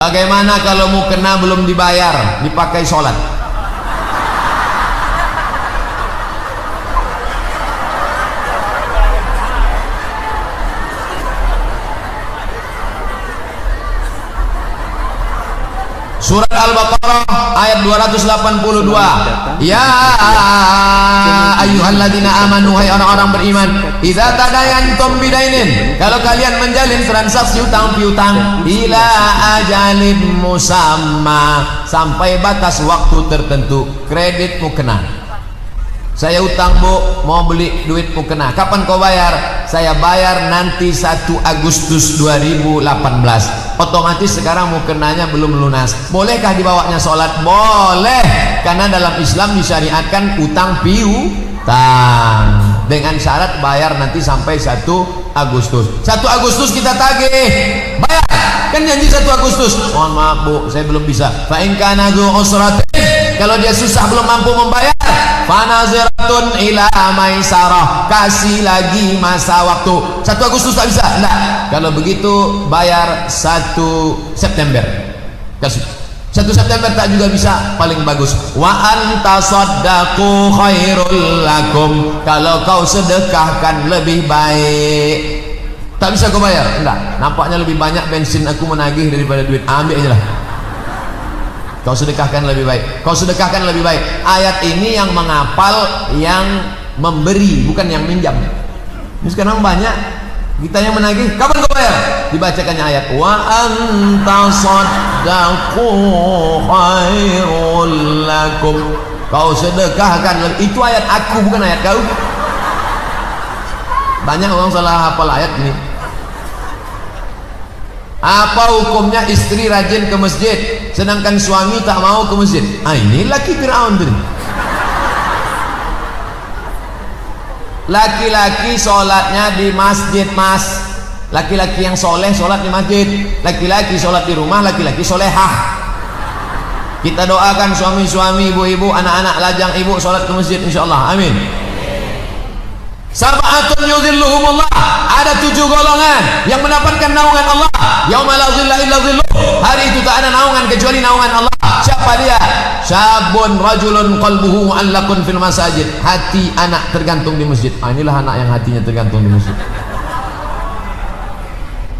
Bagaimana kalau mukena belum dibayar, dipakai sholat? Surat Al-Baqarah ayat 282. Ya ayyuhalladzina amanu, hai orang-orang beriman, idza tadayantum bidainin, kalau kalian menjalin transaksi utang piutang, ila ajalin musamma, sampai batas waktu tertentu, kreditmu kena. Saya utang bu, mau beli duitmu kena. Kapan kau bayar? Saya bayar nanti 1 Agustus 2018. Otomatis sekarang mukenanya belum lunas. Bolehkah dibawanya sholat? Boleh, karena dalam Islam disyariatkan utang piutang dengan syarat bayar nanti sampai 1 Agustus. 1 Agustus kita tagih, bayar, kan janji 1 Agustus. Mohon maaf bu, saya belum bisa. Fa in kana dzu usratin, kalau dia susah belum mampu membayar, fanaziratun ila maisarah, kasih lagi masa waktu. 1 Agustus tak bisa, enggak. Kalau begitu bayar 1 September. Kasih 1 September tak juga bisa, paling bagus. Wa antasaddaqu khairul lakum, kalau kau sedekahkan lebih baik. Tak bisa kau bayar, enggak. Nampaknya lebih banyak bensin aku menagih daripada duit. Ambil aja lah. Kau sedekahkan lebih baik. Kau sedekahkan lebih baik. Ayat ini yang menghafal yang memberi, bukan yang minjam. Ini sekarang banyak kita yang menagih. Kapan kau bayar? Dibacakannya ayat wa antasaddaqu khairul lakum, kau sedekahkan. Itu ayat aku, bukan ayat kau. Banyak orang salah hafal ayat ini. Apa hukumnya istri rajin ke masjid sedangkan suami tak mau ke masjid? Ini laki Fir'aun tadi. Laki-laki sholatnya di masjid, mas. Laki-laki yang soleh sholat di masjid. Laki-laki sholat di rumah, laki-laki solehah. Kita doakan suami-suami, ibu-ibu, anak-anak lajang ibu sholat ke masjid insyaallah. Amin. Sab'atun yudhilluhumullah, ada 7 golongan yang mendapatkan naungan Allah. Yauma la dhilla illa dhilluh, hari itu tak ada naungan kecuali naungan Allah. Siapa dia? Syabun rajulun qalbuhu mu'allaqun fil masajid, hati anak tergantung di masjid. Inilah anak yang hatinya tergantung di masjid.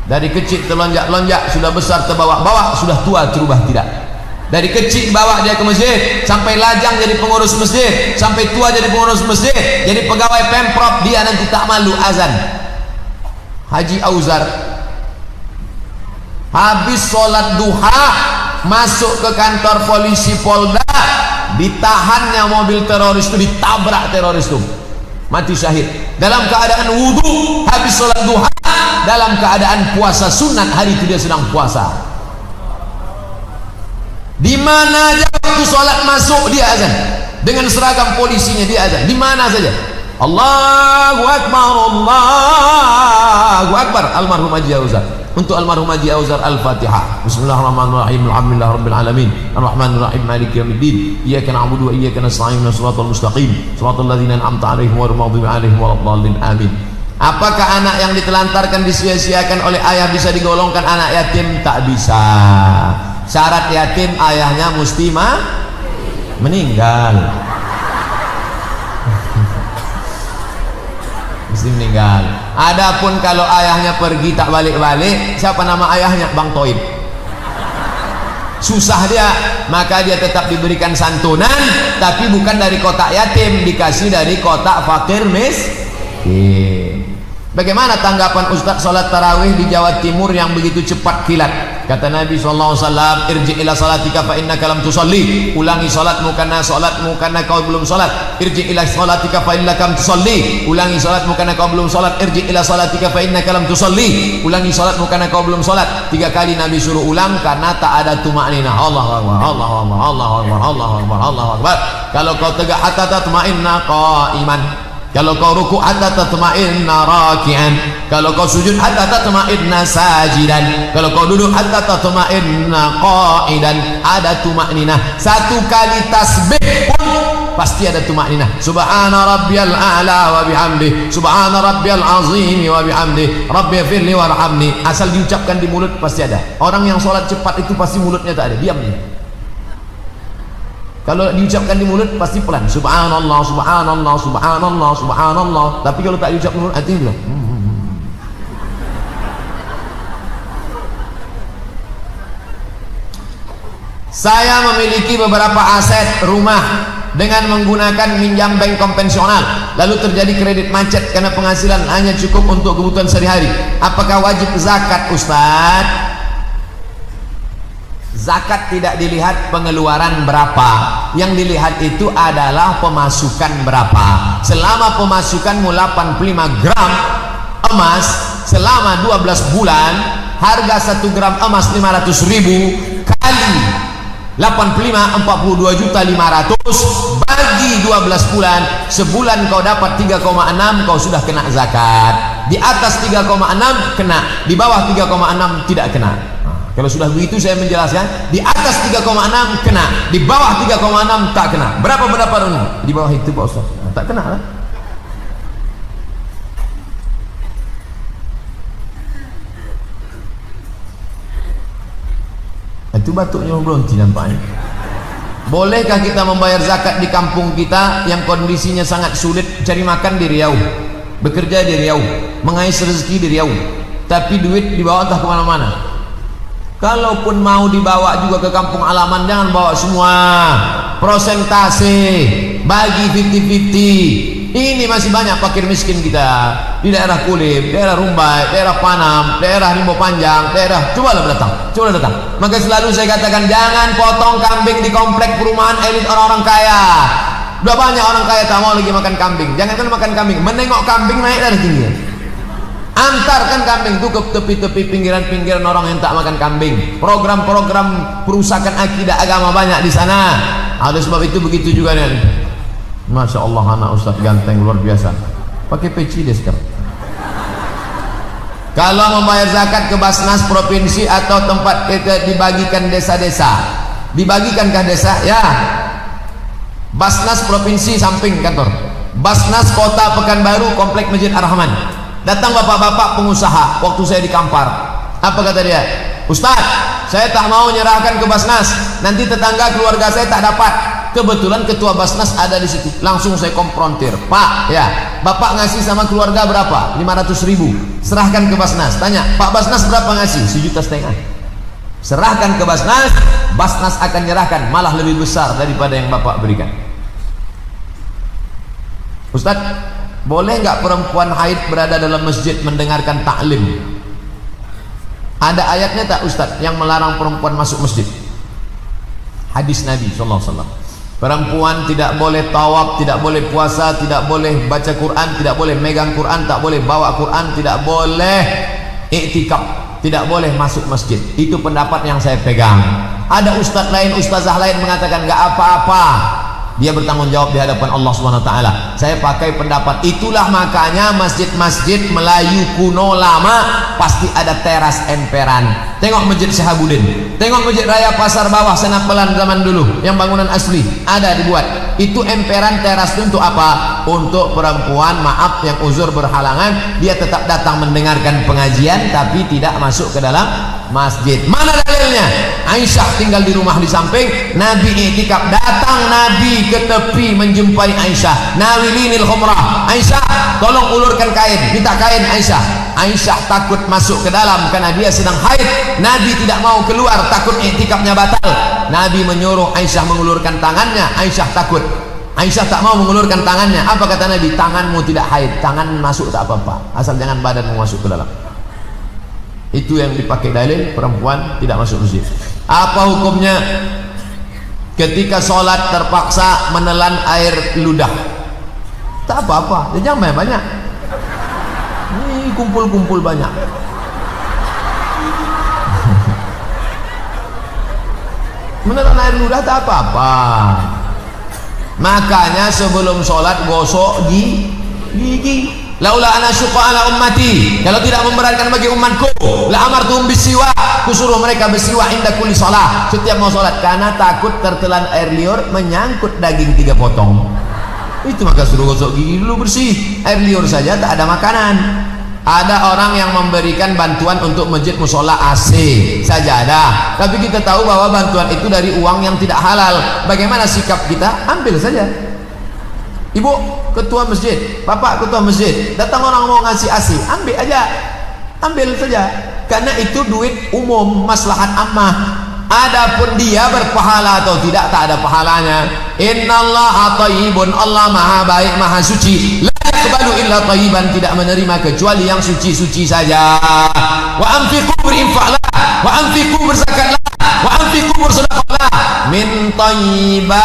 Dari kecil terlonjak-lonjak, sudah besar terbawa-bawa, sudah tua terubah tidak. Dari kecil bawa dia ke masjid, sampai lajang jadi pengurus masjid, sampai tua jadi pengurus masjid, jadi pegawai Pemprov, dia nanti tak malu azan. Haji Auzar habis sholat duha masuk ke kantor polisi Polda, ditahannya mobil teroris itu, ditabrak teroris itu, mati syahid dalam keadaan wudhu, habis sholat duha, dalam keadaan puasa sunat. Hari itu dia sedang puasa. Di mana aja waktu sholat masuk dia azan, dengan seragam polisinya dia azan, di mana saja. Allahu Akbar, Allahu Akbar. Almarhum Haji Auzar. Untuk almarhum Haji Auzar Al-Fatihah. Bismillahirrahmanirrahim. Alhamdulillahirabbil alamin. Arrahmanirrahim. Maliki yaumiddin. Iyyaka na'budu wa iyyaka nasta'in. Shiratal mustaqim. Shiratal ladzina an'amta 'alaihim ghairil maghdubi 'alaihim waladdallin. Amin. Apakah anak yang ditelantarkan disia-siakan oleh ayah bisa digolongkan anak yatim? Tak bisa. Syarat yatim ayahnya mesti meninggal. Mesti meninggal. Adapun kalau ayahnya pergi tak balik-balik, siapa nama ayahnya? Bang Toib. Susah dia, maka dia tetap diberikan santunan, tapi bukan dari kotak yatim, dikasih dari kotak fakir miskin. Bagaimana tanggapan Ustaz salat tarawih di Jawa Timur yang begitu cepat kilat? Kata Nabi SAW, irji ila salatika fa innaka lam tusalli, ulangi salatmu karena kau belum salat. Irji ila salatika fa innaka lam tusalli, ulangi salatmu karena kau belum salat. Irji ila salatika fa innaka lam tusalli, ulangi salatmu karena kau belum salat. 3 kali Nabi suruh ulang karena tak ada tumakninah. Allahu Akbar, Allahu Akbar, Allahu Akbar, Allahu Akbar, Allahu Akbar. Kalau kau tegak hatta tatma'inna qa'iman, kalau kau ruku hatta tatma'inna raki'an, kalau kau sujud hatta tatma'inna sajidan, kalau kau duduk hatta tatma'inna qa'idan, ada tumakninah. 1 kali tasbih pun pasti ada tumakninah. Subhana rabbiyal a'la wa bihamdi, subhana rabbiyal azim wa bihamdi, rabbighfirli warhamni. Asal diucapkan di mulut pasti ada. Orang yang sholat cepat itu pasti mulutnya tak ada, diam dia. Kalau diucapkan di mulut pasti pelan. Subhanallah, subhanallah, subhanallah, subhanallah. Tapi kalau tak diucap di mulut, hati bilang saya memiliki beberapa aset rumah dengan menggunakan minjam bank konvensional, lalu terjadi kredit macet karena penghasilan hanya cukup untuk kebutuhan sehari-hari. Apakah wajib zakat, Ustaz? Zakat tidak dilihat pengeluaran berapa, yang dilihat itu adalah pemasukan berapa. Selama pemasukanmu 85 gram emas selama 12 bulan, harga 1 gram emas 500.000 kali 85, 42.500.000 bagi 12 bulan, sebulan kau dapat 3,6, kau sudah kena zakat. Di atas 3,6 kena, di bawah 3,6 tidak kena. Kalau sudah begitu saya menjelaskan, di atas 3,6 kena, di bawah 3,6 tak kena. Berapa ini? Di bawah itu Pak Ustaz. Tak kena lah. Itu batuknya berhenti nampaknya. Bolehkah kita membayar zakat di kampung kita yang kondisinya sangat sulit, cari makan di Riau, bekerja di Riau, mengais rezeki di Riau, tapi duit dibawa entah kemana-mana? Kalaupun mau dibawa juga ke kampung halaman, jangan bawa semua. Prosentase, bagi 50-50. Ini masih banyak fakir miskin kita di daerah Kulim, daerah Rumbai, daerah Panam, daerah Limbo Panjang, daerah. Cobalah datang. Maka selalu saya katakan, jangan potong kambing di komplek perumahan elit orang-orang kaya. Udah banyak orang kaya tak mau lagi makan kambing. Jangankan makan kambing, menengok kambing naik dari tinggi. Antarkan kambing itu ke tepi-tepi pinggiran-pinggiran orang yang tak makan kambing. Program-program perusakan akidah agama banyak di sana. Ada sebab itu begitu juga nih. Masya Allah, anak Ustaz ganteng luar biasa. Pakai peci dia sekarang. Kalau membayar zakat ke Basnas provinsi atau tempat kita dibagikan desa-desa, dibagikankah desa? Ya. Basnas provinsi samping kantor. Basnas kota Pekanbaru komplek Masjid Ar-Rahman. Datang bapak-bapak pengusaha waktu saya di Kampar. Apa kata dia? Ustaz, saya tak mau nyerahkan ke Basnas, nanti tetangga keluarga saya tak dapat. Kebetulan ketua Basnas ada di situ. Langsung saya konfrontir, Pak, ya, Bapak ngasih sama keluarga berapa? 500.000. Serahkan ke Basnas. Tanya, Pak Basnas berapa ngasih? 1,5 juta. Serahkan ke Basnas, Basnas akan nyerahkan, malah lebih besar daripada yang Bapak berikan. Ustaz, boleh nggak perempuan haid berada dalam masjid mendengarkan taklim? Ada ayatnya tak Ustaz yang melarang perempuan masuk masjid? Hadis Nabi SAW. Perempuan tidak boleh tawaf, tidak boleh puasa, tidak boleh baca Quran, tidak boleh megang Quran, tak boleh bawa Quran, tidak boleh iktikaf, tidak boleh masuk masjid. Itu pendapat yang saya pegang. Ada ustaz lain, ustazah lain mengatakan nggak apa-apa, dia bertanggung jawab di hadapan Allah Subhanahu wa taala. Saya pakai pendapat itulah, makanya masjid-masjid Melayu kuno lama pasti ada teras emperan. Tengok Masjid Syahabuddin, tengok Masjid Raya Pasar Bawah Senapelan zaman dulu yang bangunan asli ada dibuat. Itu emperan teras itu untuk apa? Untuk perempuan, maaf, yang uzur berhalangan, dia tetap datang mendengarkan pengajian tapi tidak masuk ke dalam masjid. Mana dalilnya? Aisyah tinggal di rumah di samping, Nabi iktikaf, datang Nabi ke tepi menjumpai Aisyah, nawilinil khumrah, Aisyah tolong ulurkan kain, minta kain Aisyah. Aisyah takut masuk ke dalam karena dia sedang haid. Nabi tidak mau keluar, takut iktikafnya batal. Nabi menyuruh Aisyah mengulurkan tangannya, Aisyah takut. Aisyah tak mau mengulurkan tangannya. Apa kata Nabi? Tanganmu tidak haid, tangan masuk tak apa-apa, asal jangan badanmu masuk ke dalam. Itu yang dipakai dalil perempuan tidak masuk masjid. Apa hukumnya ketika sholat terpaksa menelan air ludah? Tak apa-apa, dia jangan banyak. Ini kumpul-kumpul banyak. Menelan air ludah tak apa-apa. Makanya sebelum sholat gosok gigi. laula ana syuqa ala ummati, kalau tidak memberatkan bagi umatku, la amartum bisiwa, kusuruh mereka bersiwak inda kulli shalah, setiap mau salat, karena takut tertelan air liur menyangkut daging 3 potong. Itu maka suruh gosok gigi dulu bersih. Air liur saja tak ada makanan. Ada orang yang memberikan bantuan untuk masjid musola AC sajadah, tapi kita tahu bahwa bantuan itu dari uang yang tidak halal. Bagaimana sikap kita? Ambil saja. Ibu ketua masjid, bapak ketua masjid, datang orang mau ngasih AC, ambil aja, ambil saja, karena itu duit umum, maslahat ammah. Adapun dia berpahala atau tidak, tak ada pahalanya. Innallaha thayyibun, Allah maha baik maha suci, la yaqbalu illa thayyiban, tidak menerima kecuali yang suci-suci saja. Wa anfiqu, berinfaklah, wa anfiqu, berzakatlah, wa anfiqu, bersedekahlah, min thayyibat,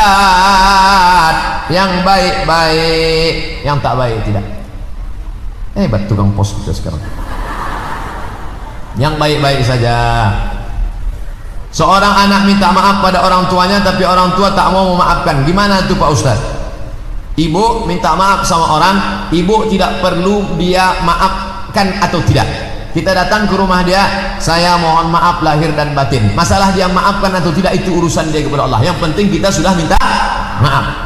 yang baik-baik, yang tak baik tidak. Hebat tukang pos kita sekarang. Yang baik-baik saja. Seorang anak minta maaf pada orang tuanya, tapi orang tua tak mau memaafkan. Gimana itu Pak Ustaz? Ibu minta maaf sama orang, ibu tidak perlu dia maafkan atau tidak. Kita datang ke rumah dia, saya mohon maaf lahir dan batin. Masalah dia maafkan atau tidak itu urusan dia kepada Allah. Yang penting kita sudah minta maaf.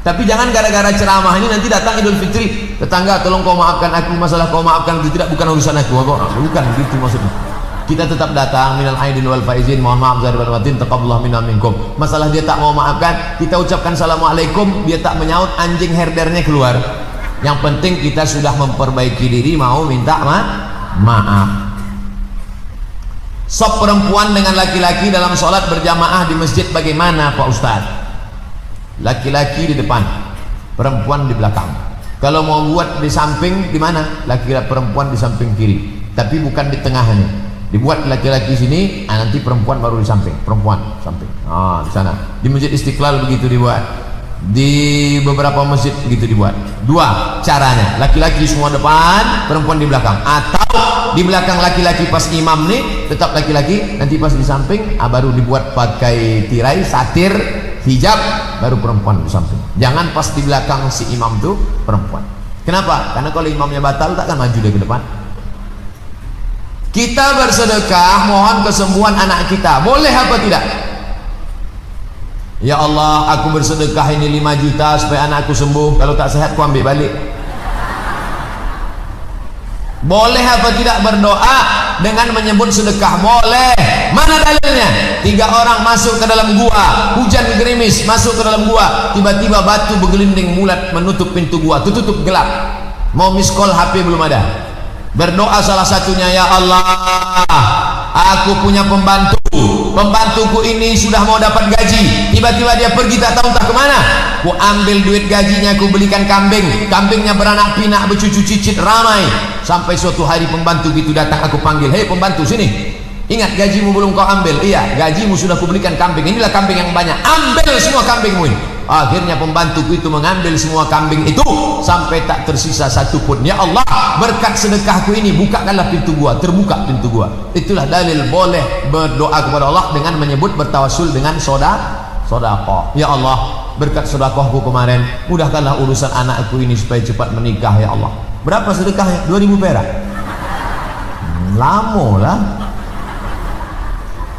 Tapi jangan gara-gara ceramah ini nanti datang Idul Fitri, tetangga tolong kau maafkan aku, masalah kau maafkan itu tidak, bukan urusan aku. Bukan gitu maksudnya. Kita tetap datang, minal aidin wal faizin, mohon maaf zahir wal batin, taqabbalallahu minna minkum. Masalah dia tak mau maafkan, kita ucapkan assalamualaikum, dia tak menyaut, anjing herdernya keluar. Yang penting kita sudah memperbaiki diri, mau minta maaf. Sop perempuan dengan laki-laki dalam sholat berjamaah di masjid bagaimana Pak Ustaz? Laki-laki di depan, perempuan di belakang. Kalau mau buat di samping, di mana? Laki-laki perempuan di samping kiri, tapi bukan di tengahnya. Dibuat laki-laki sini, nanti perempuan baru di samping, perempuan samping. Di sana. Di Masjid Istiqlal begitu dibuat. Di beberapa masjid begitu dibuat. 2 caranya, laki-laki semua depan, perempuan di belakang. Atau di belakang laki-laki pas imam nih, tetap laki-laki, nanti pas di samping, baru dibuat pakai tirai, satir, hijab, baru perempuan di samping. Jangan pas di belakang si imam tuh perempuan. Kenapa? Karena kalau imamnya batal, takkan maju dia ke depan. Kita bersedekah mohon kesembuhan anak kita, boleh apa tidak? Ya Allah, aku bersedekah ini 5 juta supaya anakku sembuh, kalau tak sehat aku ambil balik. Boleh apa tidak berdoa dengan menyebut sedekah? Boleh. Mana dalilnya? 3 orang masuk ke dalam gua, hujan gerimis, masuk ke dalam gua, tiba-tiba batu bergelinding mulat menutup pintu gua, tutup gelap. Mau miss call HP belum ada. Berdoa salah satunya, ya Allah, aku punya pembantuku ini sudah mau dapat gaji, tiba-tiba dia pergi tak tahu entah kemana. Ku ambil duit gajinya, ku belikan kambingnya beranak pinak, bercucu cicit ramai. Sampai suatu hari pembantu gitu datang, aku panggil, hei pembantu sini, ingat gajimu belum kau ambil? Iya, gajimu sudah ku belikan kambing, inilah kambing yang banyak, ambil semua kambingmu ini. Akhirnya pembantuku itu mengambil semua kambing itu sampai tak tersisa satu pun. Ya Allah, berkat sedekahku ini bukakanlah pintu gua, terbuka pintu gua. Itulah dalil boleh berdoa kepada Allah dengan menyebut bertawassul dengan sedekah. Ya Allah, berkat sedekahku kemarin, mudahkanlah urusan anakku ini supaya cepat menikah ya Allah. Berapa sedekahnya? 2000 perak. Lama lah.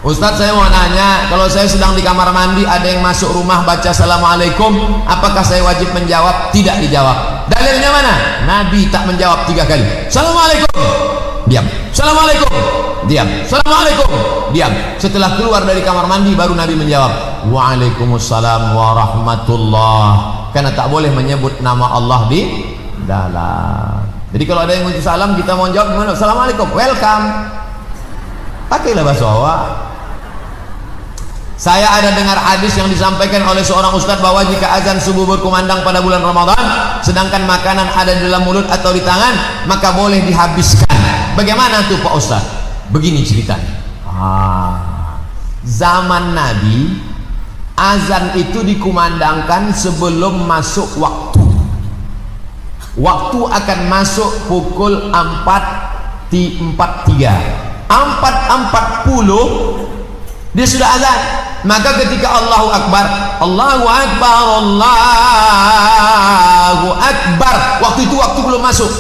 Ustadz, saya mau nanya, kalau saya sedang di kamar mandi, ada yang masuk rumah baca assalamualaikum, apakah saya wajib menjawab? Tidak dijawab. Dalilnya mana? Nabi tak menjawab 3 kali. Assalamualaikum, diam. Assalamualaikum, diam. Assalamualaikum, diam. Setelah keluar dari kamar mandi baru Nabi menjawab Waalaikumsalam warahmatullah, karena tak boleh menyebut nama Allah di dalam. Jadi kalau ada yang mengucap salam, kita mau jawab gimana? Assalamualaikum, welcome. Pakailah bahasa awak. Saya ada dengar hadis yang disampaikan oleh seorang ustadz bahwa jika azan subuh berkumandang pada bulan Ramadan, sedangkan makanan ada di dalam mulut atau di tangan, maka boleh dihabiskan. Bagaimana tuh Pak Ustadz? Begini ceritanya. Zaman Nabi, azan itu dikumandangkan sebelum masuk waktu. Waktu akan masuk pukul 4.43. 4.40 dia sudah azan. Maka ketika Allahu Akbar, Allahu Akbar, Allahu Akbar, waktu itu waktu belum masuk,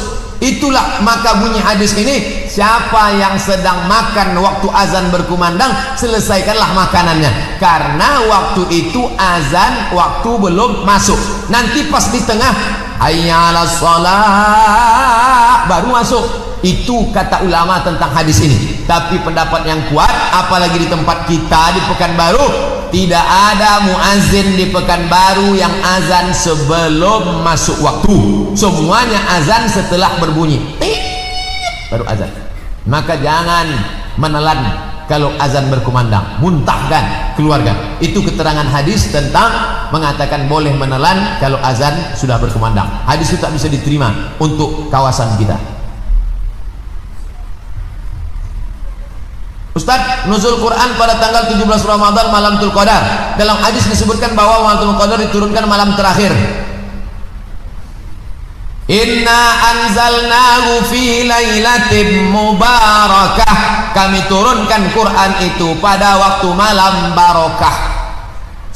Itulah maka bunyi hadis ini, siapa yang sedang makan waktu azan berkumandang, selesaikanlah makanannya, karena waktu itu azan waktu belum masuk. Nanti pas di tengah hayya 'alas shalah baru masuk. Itu kata ulama tentang hadis ini. Tapi pendapat yang kuat, apalagi di tempat kita di Pekanbaru, tidak ada muazin di Pekanbaru yang azan sebelum masuk waktu. Semuanya azan setelah berbunyi baru azan. Maka jangan menelan kalau azan berkumandang, muntahkan, keluarkan. Itu keterangan hadis tentang mengatakan boleh menelan kalau azan sudah berkumandang. Hadis itu tak bisa diterima untuk kawasan kita. Ustaz, nuzul Quran pada tanggal 17 Ramadan malam Tul Qadar. Dalam hadis disebutkan bahwa malam Tul Qadar diturunkan malam terakhir. Inna anzalnahu fi lailatin mubarakah. Kami turunkan Quran itu pada waktu malam barakah.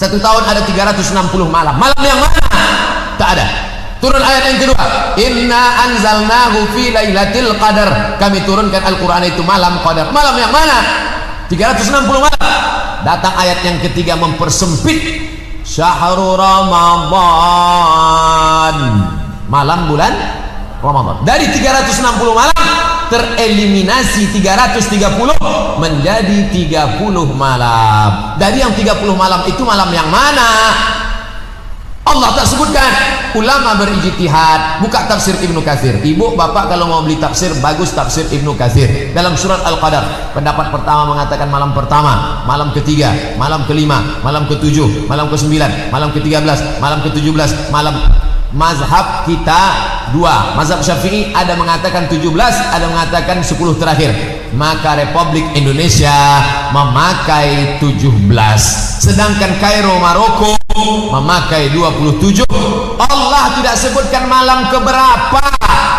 Satu tahun ada 360 malam. Malam yang mana? Tak ada. Turun ayat yang kedua, inna anzalnahu fi lailatul qadar. Kami turunkan Al-Quran itu malam qadar. Malam yang mana? 360 malam. Datang ayat yang ketiga mempersempit, syahrul Ramadan, malam bulan Ramadan. Dari 360 malam tereliminasi 330 menjadi 30 malam. Dari yang 30 malam itu malam yang mana? Allah tak sebutkan. Ulama berijtihad. Buka tafsir Ibnu Katsir. Ibu bapak kalau mau beli tafsir, bagus tafsir Ibnu Katsir. Dalam surat Al-Qadar, pendapat pertama mengatakan malam pertama, malam ketiga, malam kelima, malam ketujuh, malam ke-9, malam ke-13, malam ke-17, malam. Mazhab kita dua. Mazhab Syafi'i ada mengatakan 17, ada mengatakan 10 terakhir. Maka Republik Indonesia memakai 17. Sedangkan Kairo Maroko memakai 27. Allah tidak sebutkan malam keberapa.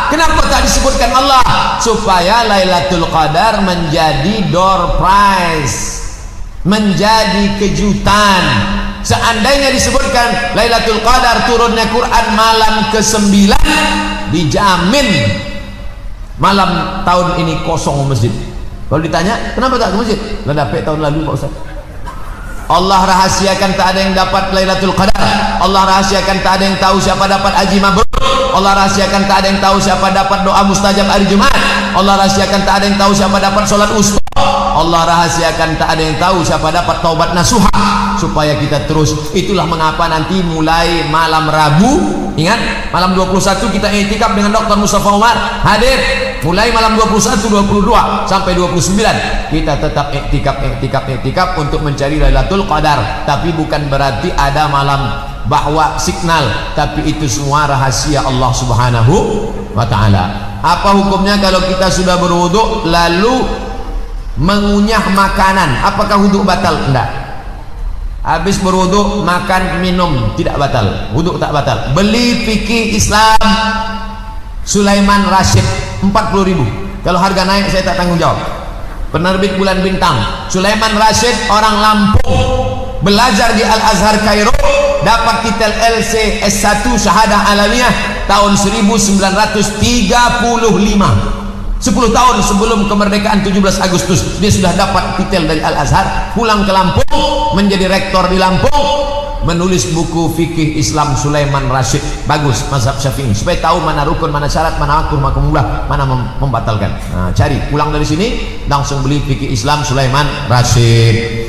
Kenapa tak disebutkan Allah? Supaya Lailatul Qadar menjadi door prize, menjadi kejutan. Seandainya disebutkan Lailatul Qadar turunnya Quran malam ke-9, dijamin malam tahun ini kosong masjid. Kalau ditanya kenapa tak ke masjid, lah dapat tahun lalu Pak Ustaz. Allah rahasiakan tak ada yang dapat Lailatul Qadar. Allah rahasiakan tak ada yang tahu siapa dapat haji mabrur. Allah rahasiakan tak ada yang tahu siapa dapat doa mustajab hari Jumat. Allah rahasiakan tak ada yang tahu siapa dapat solat wusta. Allah rahasiakan tak ada yang tahu siapa dapat taubat nasuha. Supaya kita terus. Itulah mengapa nanti mulai malam Rabu, ingat malam 21 kita i'tikaf dengan Dr. Mustafa Umar hadir. Mulai malam 21, 22 sampai 29 kita tetap i'tikaf untuk mencari Lailatul Qadar. Tapi bukan berarti ada malam bahwa signal, tapi itu semua rahasia Allah Subhanahu wa ta'ala. Apa hukumnya kalau kita sudah berwudu lalu mengunyah makanan? Apakah wudu batal? Enggak. Habis berwudu makan minum tidak batal, wudu tak batal. Beli fikih Islam Sulaiman Rashid 40.000. Kalau harga naik saya tak tanggung jawab. Penerbit Bulan Bintang. Sulaiman Rashid orang Lampung, belajar di Al-Azhar Kairo, dapat titel LC S1 Syahadah Alamiah tahun 1935. 10 tahun sebelum kemerdekaan 17 Agustus dia sudah dapat titel dari Al-Azhar. Pulang ke Lampung menjadi rektor di Lampung, menulis buku fikih Islam Sulaiman Rashid. Bagus mazhab Syafi'i, supaya tahu mana rukun, mana syarat, mana makruh, mana mubah, mana membatalkan. Nah, cari pulang dari sini langsung beli fikih Islam Sulaiman Rashid.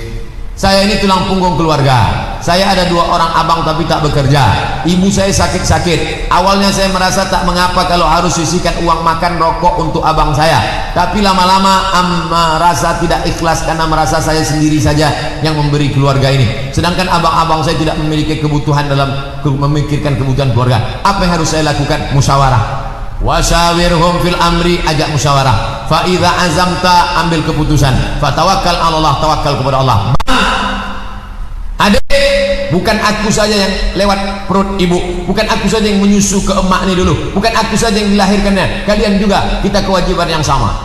Saya ini tulang punggung keluarga. Saya ada 2 orang abang tapi tak bekerja. Ibu saya sakit-sakit. Awalnya saya merasa tak mengapa kalau harus sisihkan uang makan rokok untuk abang saya. Tapi lama-lama merasa tidak ikhlas karena merasa saya sendiri saja yang memberi keluarga ini. Sedangkan abang-abang saya tidak memiliki kebutuhan dalam memikirkan kebutuhan keluarga. Apa yang harus saya lakukan? Musyawarah. Wasyawirhum fil amri, ajak musyawarah. Fa idza azamta, ambil keputusan. Fa tawakkal 'ala Allah, tawakal kepada Allah. Adik, bukan aku saja yang lewat perut ibu, bukan aku saja yang menyusu ke emak ini dulu, bukan aku saja yang dilahirkannya, kalian juga, kita kewajiban yang sama.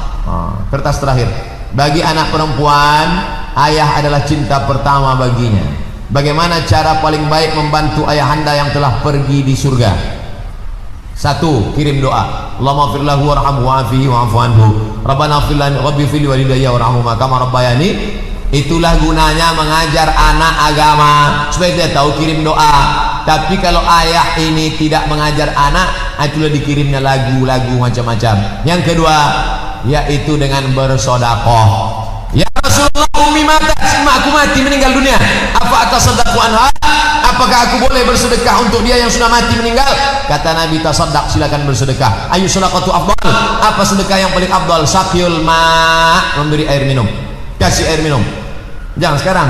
Kertas terakhir, bagi anak perempuan ayah adalah cinta pertama baginya. Bagaimana cara paling baik membantu ayahanda yang telah pergi di surga? Satu, kirim doa. Allahumma ighfir lahu warhamhu wa'afihi wa'fu anhu. Rabbana ighfir lana waghfir li walidayya warhamhuma kama rabbayani. Itulah gunanya mengajar anak agama, supaya dia tahu kirim doa. Tapi kalau ayah ini tidak mengajar anak, itulah dikirimnya lagu-lagu macam-macam. Yang kedua, yaitu dengan bersedekah. Ya Rasulullah, umi mata, aku mati meninggal dunia, apa atasaddaqu anha? Apakah aku boleh bersedekah untuk dia yang sudah mati meninggal? Kata Nabi, tasaddaq, silakan bersedekah. Ayu sedekatu afdal? Apa sedekah yang paling afdal? Saqyul ma', memberi air minum. Kasih air minum. Jangan sekarang.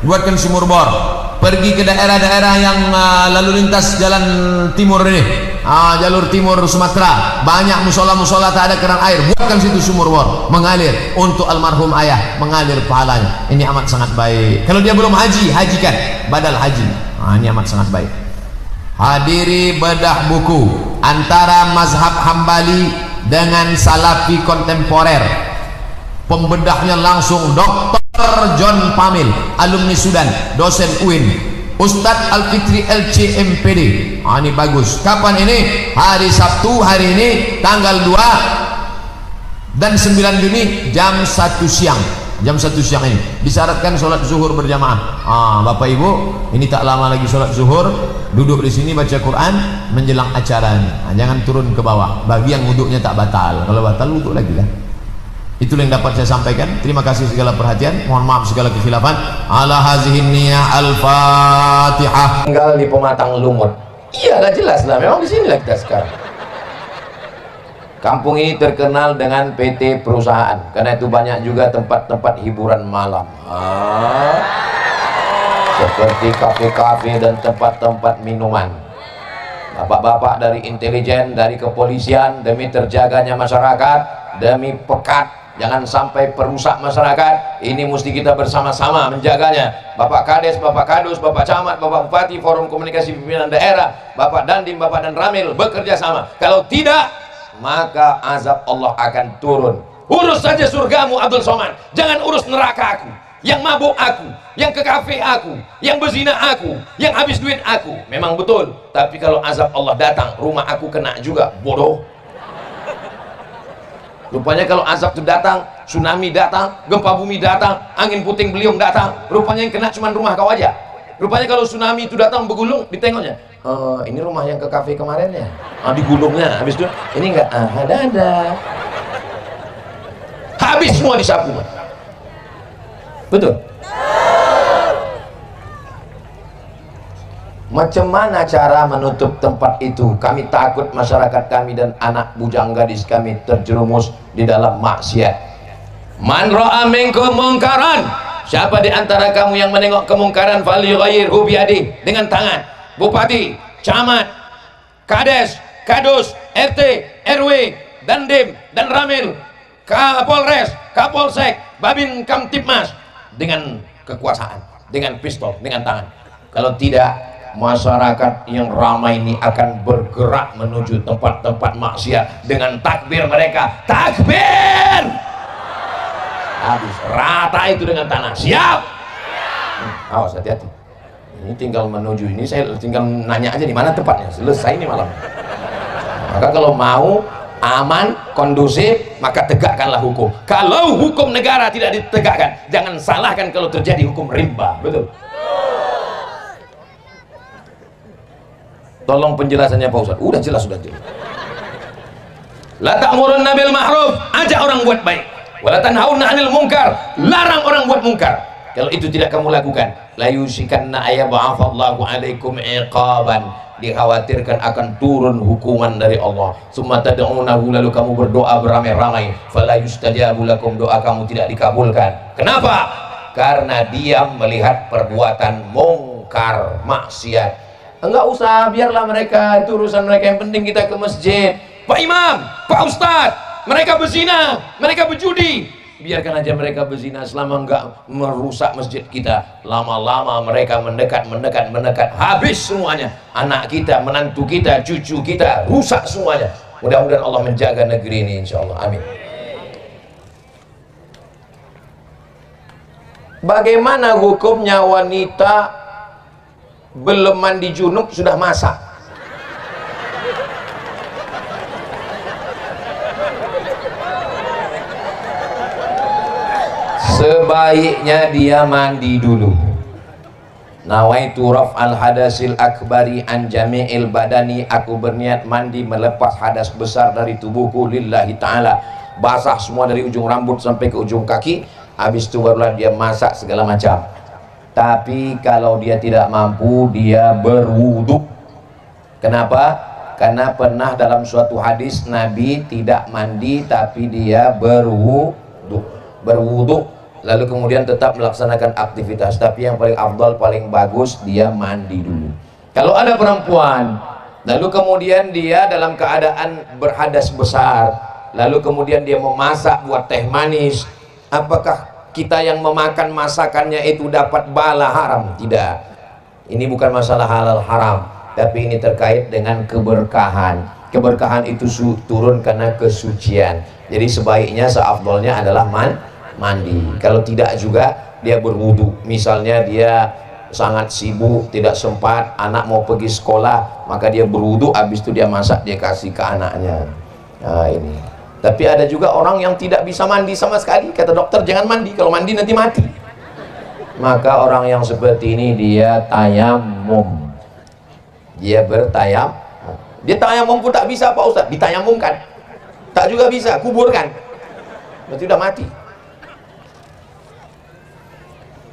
Buatkan sumur bor. Pergi ke daerah-daerah yang lalu lintas jalan timur ini, jalur timur Sumatera, banyak musola-musola tak ada keran air. Buatkan situ sumur bor, mengalir untuk almarhum ayah, mengalir pahalanya. Ini amat sangat baik. Kalau dia belum haji, hajikan badal haji. Ini amat sangat baik. Hadiri bedah buku antara mazhab Hambali dengan Salafi kontemporer. Pembedahnya langsung Dr. John Pamil, alumni Sudan, dosen UIN, Ustadz Al-Fitri LCMPD. Ini bagus. Kapan ini? Hari Sabtu, hari ini tanggal 2 dan 9 Juni jam 1 siang. Jam 1 siang ini disyaratkan sholat zuhur berjamaah. Bapak Ibu, ini tak lama lagi sholat zuhur, duduk di sini baca Quran menjelang acara ini. Jangan turun ke bawah. Bagi yang wuduknya tak batal, kalau batal wuduk lagi lah. Itulah yang dapat saya sampaikan. Terima kasih segala perhatian, mohon maaf segala kekhilafan. Ala hazihin niyah al-fatihah. Tinggal di Pematang Lumut. Iyalah, jelas lah, memang di sinilah kita sekarang. Kampung ini terkenal dengan PT perusahaan, karena itu banyak juga tempat-tempat hiburan malam, seperti kafe-kafe dan tempat-tempat minuman. Bapak-bapak dari intelijen, dari kepolisian, demi terjaganya masyarakat, demi pekat, jangan sampai perusak masyarakat, ini mesti kita bersama-sama menjaganya. Bapak Kades, Bapak Kadus, Bapak Camat, Bapak Bupati, Forum Komunikasi Pimpinan Daerah, Bapak Dandim, Bapak Dan Ramil bekerja sama. Kalau tidak, maka azab Allah akan turun. Urus saja surgamu Abdul Somad, jangan urus neraka aku, yang mabuk aku, yang ke kafe aku, yang berzina aku, yang habis duit aku. Memang betul, tapi kalau azab Allah datang, rumah aku kena juga, bodoh. Rupanya kalau azab itu datang, tsunami datang, gempa bumi datang, angin puting beliung datang, rupanya yang kena cuma rumah kau aja. Rupanya kalau tsunami itu datang bergulung, ditengoknya, ini rumah yang ke kafe kemarin ya, digulungnya, habis itu ini enggak, ada, habis semua disapu. Betul. Macam mana cara menutup tempat itu? Kami takut masyarakat kami dan anak bujang gadis kami terjerumus di dalam maksiat. Man ra'a minkum mungkaran, siapa di antara kamu yang menengok kemungkaran, falyughayyirhu biyadihi, dengan tangan. Bupati, camat, kades, kadus, RT, RW, dandim, dan ramil, kapolres, kapolsek, babin kamtipmas, dengan kekuasaan, dengan pistol, dengan tangan. Kalau tidak, masyarakat yang ramai ini akan bergerak menuju tempat-tempat maksiat dengan takbir mereka. Takbir! Habis rata itu dengan tanah. Siap? Awas, hati-hati. Ini tinggal menuju ini, saya tinggal nanya aja di mana tempatnya. Selesai ini malam. Maka kalau mau aman, kondusif, maka tegakkanlah hukum. Kalau hukum negara tidak ditegakkan, jangan salahkan kalau terjadi hukum rimba. Betul? Tolong penjelasannya Pak Ustadz. Udah jelas, sudah jelas. La ta'murunna bil ma'ruf, ajak orang buat baik. Wa la tanhauna 'anil munkar, larang orang buat mungkar. Kalau itu tidak kamu lakukan, la yusikanna ayyab'atsallahu 'alaikum iqaban, dikhawatirkan akan turun hukuman dari Allah. Summa tad'unahu, lalu kamu berdoa beramai-ramai, fala yustajabu lakum, doa kamu tidak dikabulkan. Kenapa? Karena dia melihat perbuatan mungkar, maksiat. Enggak usah, biarlah mereka, itu urusan mereka, yang penting kita ke masjid. Pak Imam, Pak Ustadz, mereka berzina, mereka berjudi, biarkan aja mereka berzina selama enggak merusak masjid kita. Lama-lama mereka mendekat, habis semuanya. Anak kita, menantu kita, cucu kita, rusak semuanya. Mudah-mudahan Allah menjaga negeri ini, insya Allah, amin. Bagaimana hukumnya wanita belum mandi junub sudah masak? sebaiknya dia mandi dulu. Nawaitu raf'al hadasil akbari an jami'il badani, aku berniat mandi melepas hadas besar dari tubuhku lillahi ta'ala. Basah semua dari ujung rambut sampai ke ujung kaki, habis itu barulah dia masak segala macam. Tapi kalau dia tidak mampu, dia berwudu. Kenapa? Karena pernah dalam suatu hadis Nabi tidak mandi tapi dia berwudu, lalu kemudian tetap melaksanakan aktivitas. Tapi yang paling afdal, paling bagus, dia mandi dulu. Kalau ada perempuan lalu kemudian dia dalam keadaan berhadas besar, lalu kemudian dia memasak buat teh manis, apakah kita yang memakan masakannya itu dapat bala haram? Tidak. Ini bukan masalah halal haram, tapi ini terkait dengan keberkahan. Keberkahan itu turun karena kesucian. Jadi sebaiknya seafdolnya adalah mandi. Kalau tidak juga dia berwudu. Misalnya dia sangat sibuk, tidak sempat, anak mau pergi sekolah, maka dia berwudu, habis itu dia masak, dia kasih ke anaknya. Nah ini. Tapi ada juga orang yang tidak bisa mandi sama sekali. Kata dokter jangan mandi, kalau mandi nanti mati. Maka orang yang seperti ini dia tayamum. Dia bertayamum. Dia tayamum pun tak bisa Pak Ustaz, ditayamumkan. Tak juga bisa, kuburkan. Berarti sudah mati.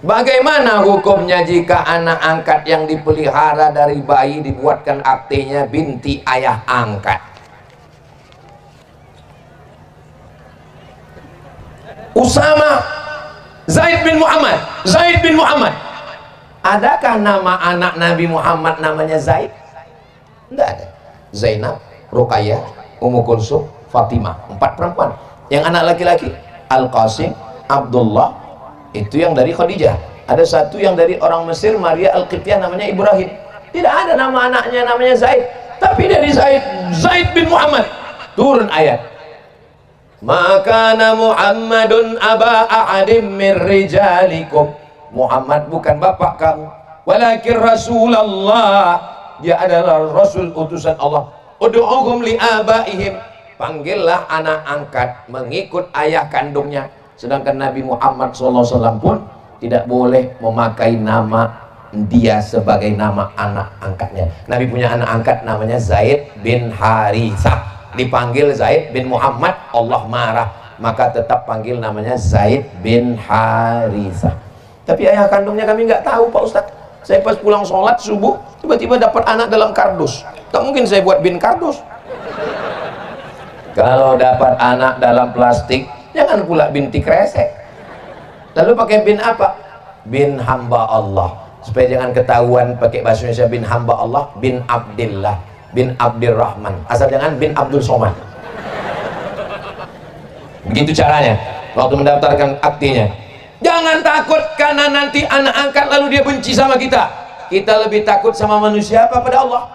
Bagaimana hukumnya jika anak angkat yang dipelihara dari bayi dibuatkan aktenya binti ayah angkat? Usama Zaid bin Muhammad. Adakah nama anak Nabi Muhammad namanya Zaid? Tidak ada. Zainab, Ruqayyah, Ummu Kulsum, Fatimah, 4 perempuan. Yang anak laki-laki Al-Qasim, Abdullah, itu yang dari Khadijah. Ada satu yang dari orang Mesir, Maria Al-Qibtiyah, namanya Ibrahim. Tidak ada nama anaknya namanya Zaid, tapi dari Zaid bin Muhammad turun ayat, maka Muhammadun aba ahadim min rijalikum. Muhammad bukan bapak kamu, walakin Rasulullah, dia adalah Rasul utusan Allah. Ud'uhum li abaihim, panggillah anak angkat mengikut ayah kandungnya. Sedangkan Nabi Muhammad SAW pun tidak boleh memakai nama dia sebagai nama anak angkatnya. Nabi punya anak angkat namanya Zaid bin Harithah, dipanggil Zaid bin Muhammad, Allah marah, maka tetap panggil namanya Zaid bin Harithah. Tapi ayah kandungnya kami nggak tahu Pak Ustadz. Saya pas pulang sholat subuh tiba-tiba dapat anak dalam kardus. Tak mungkin saya buat bin kardus. Kalau dapat anak dalam plastik, jangan pula binti kresek. Lalu pakai bin apa? Bin hamba Allah, supaya jangan ketahuan pakai bahasa Indonesia bin hamba Allah, bin Abdillah, bin Abdirrahman, asal jangan bin Abdul Somad. Begitu caranya waktu mendaftarkan aktinya. Jangan takut karena nanti anak angkat lalu dia benci sama kita. Kita lebih takut sama manusia apa pada Allah?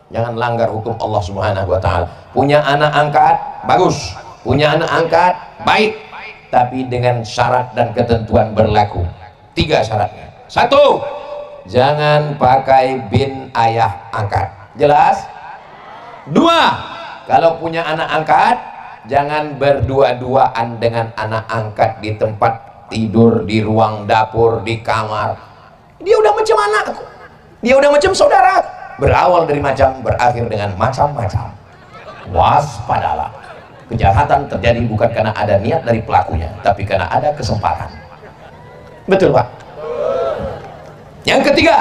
Jangan langgar hukum Allah Subhanahu wa ta'ala. Punya anak angkat bagus, punya anak angkat baik, tapi dengan syarat dan ketentuan berlaku. 3 syaratnya. 1, jangan pakai bin ayah angkat. Jelas? 2, kalau punya anak angkat jangan berdua-duaan dengan anak angkat di tempat tidur, di ruang dapur, di kamar. Dia udah macam anakku, dia udah macam saudara. Berawal dari macam, berakhir dengan macam-macam. Waspadalah. Kejahatan terjadi bukan karena ada niat dari pelakunya, tapi karena ada kesempatan. Betul Pak? Yang ketiga,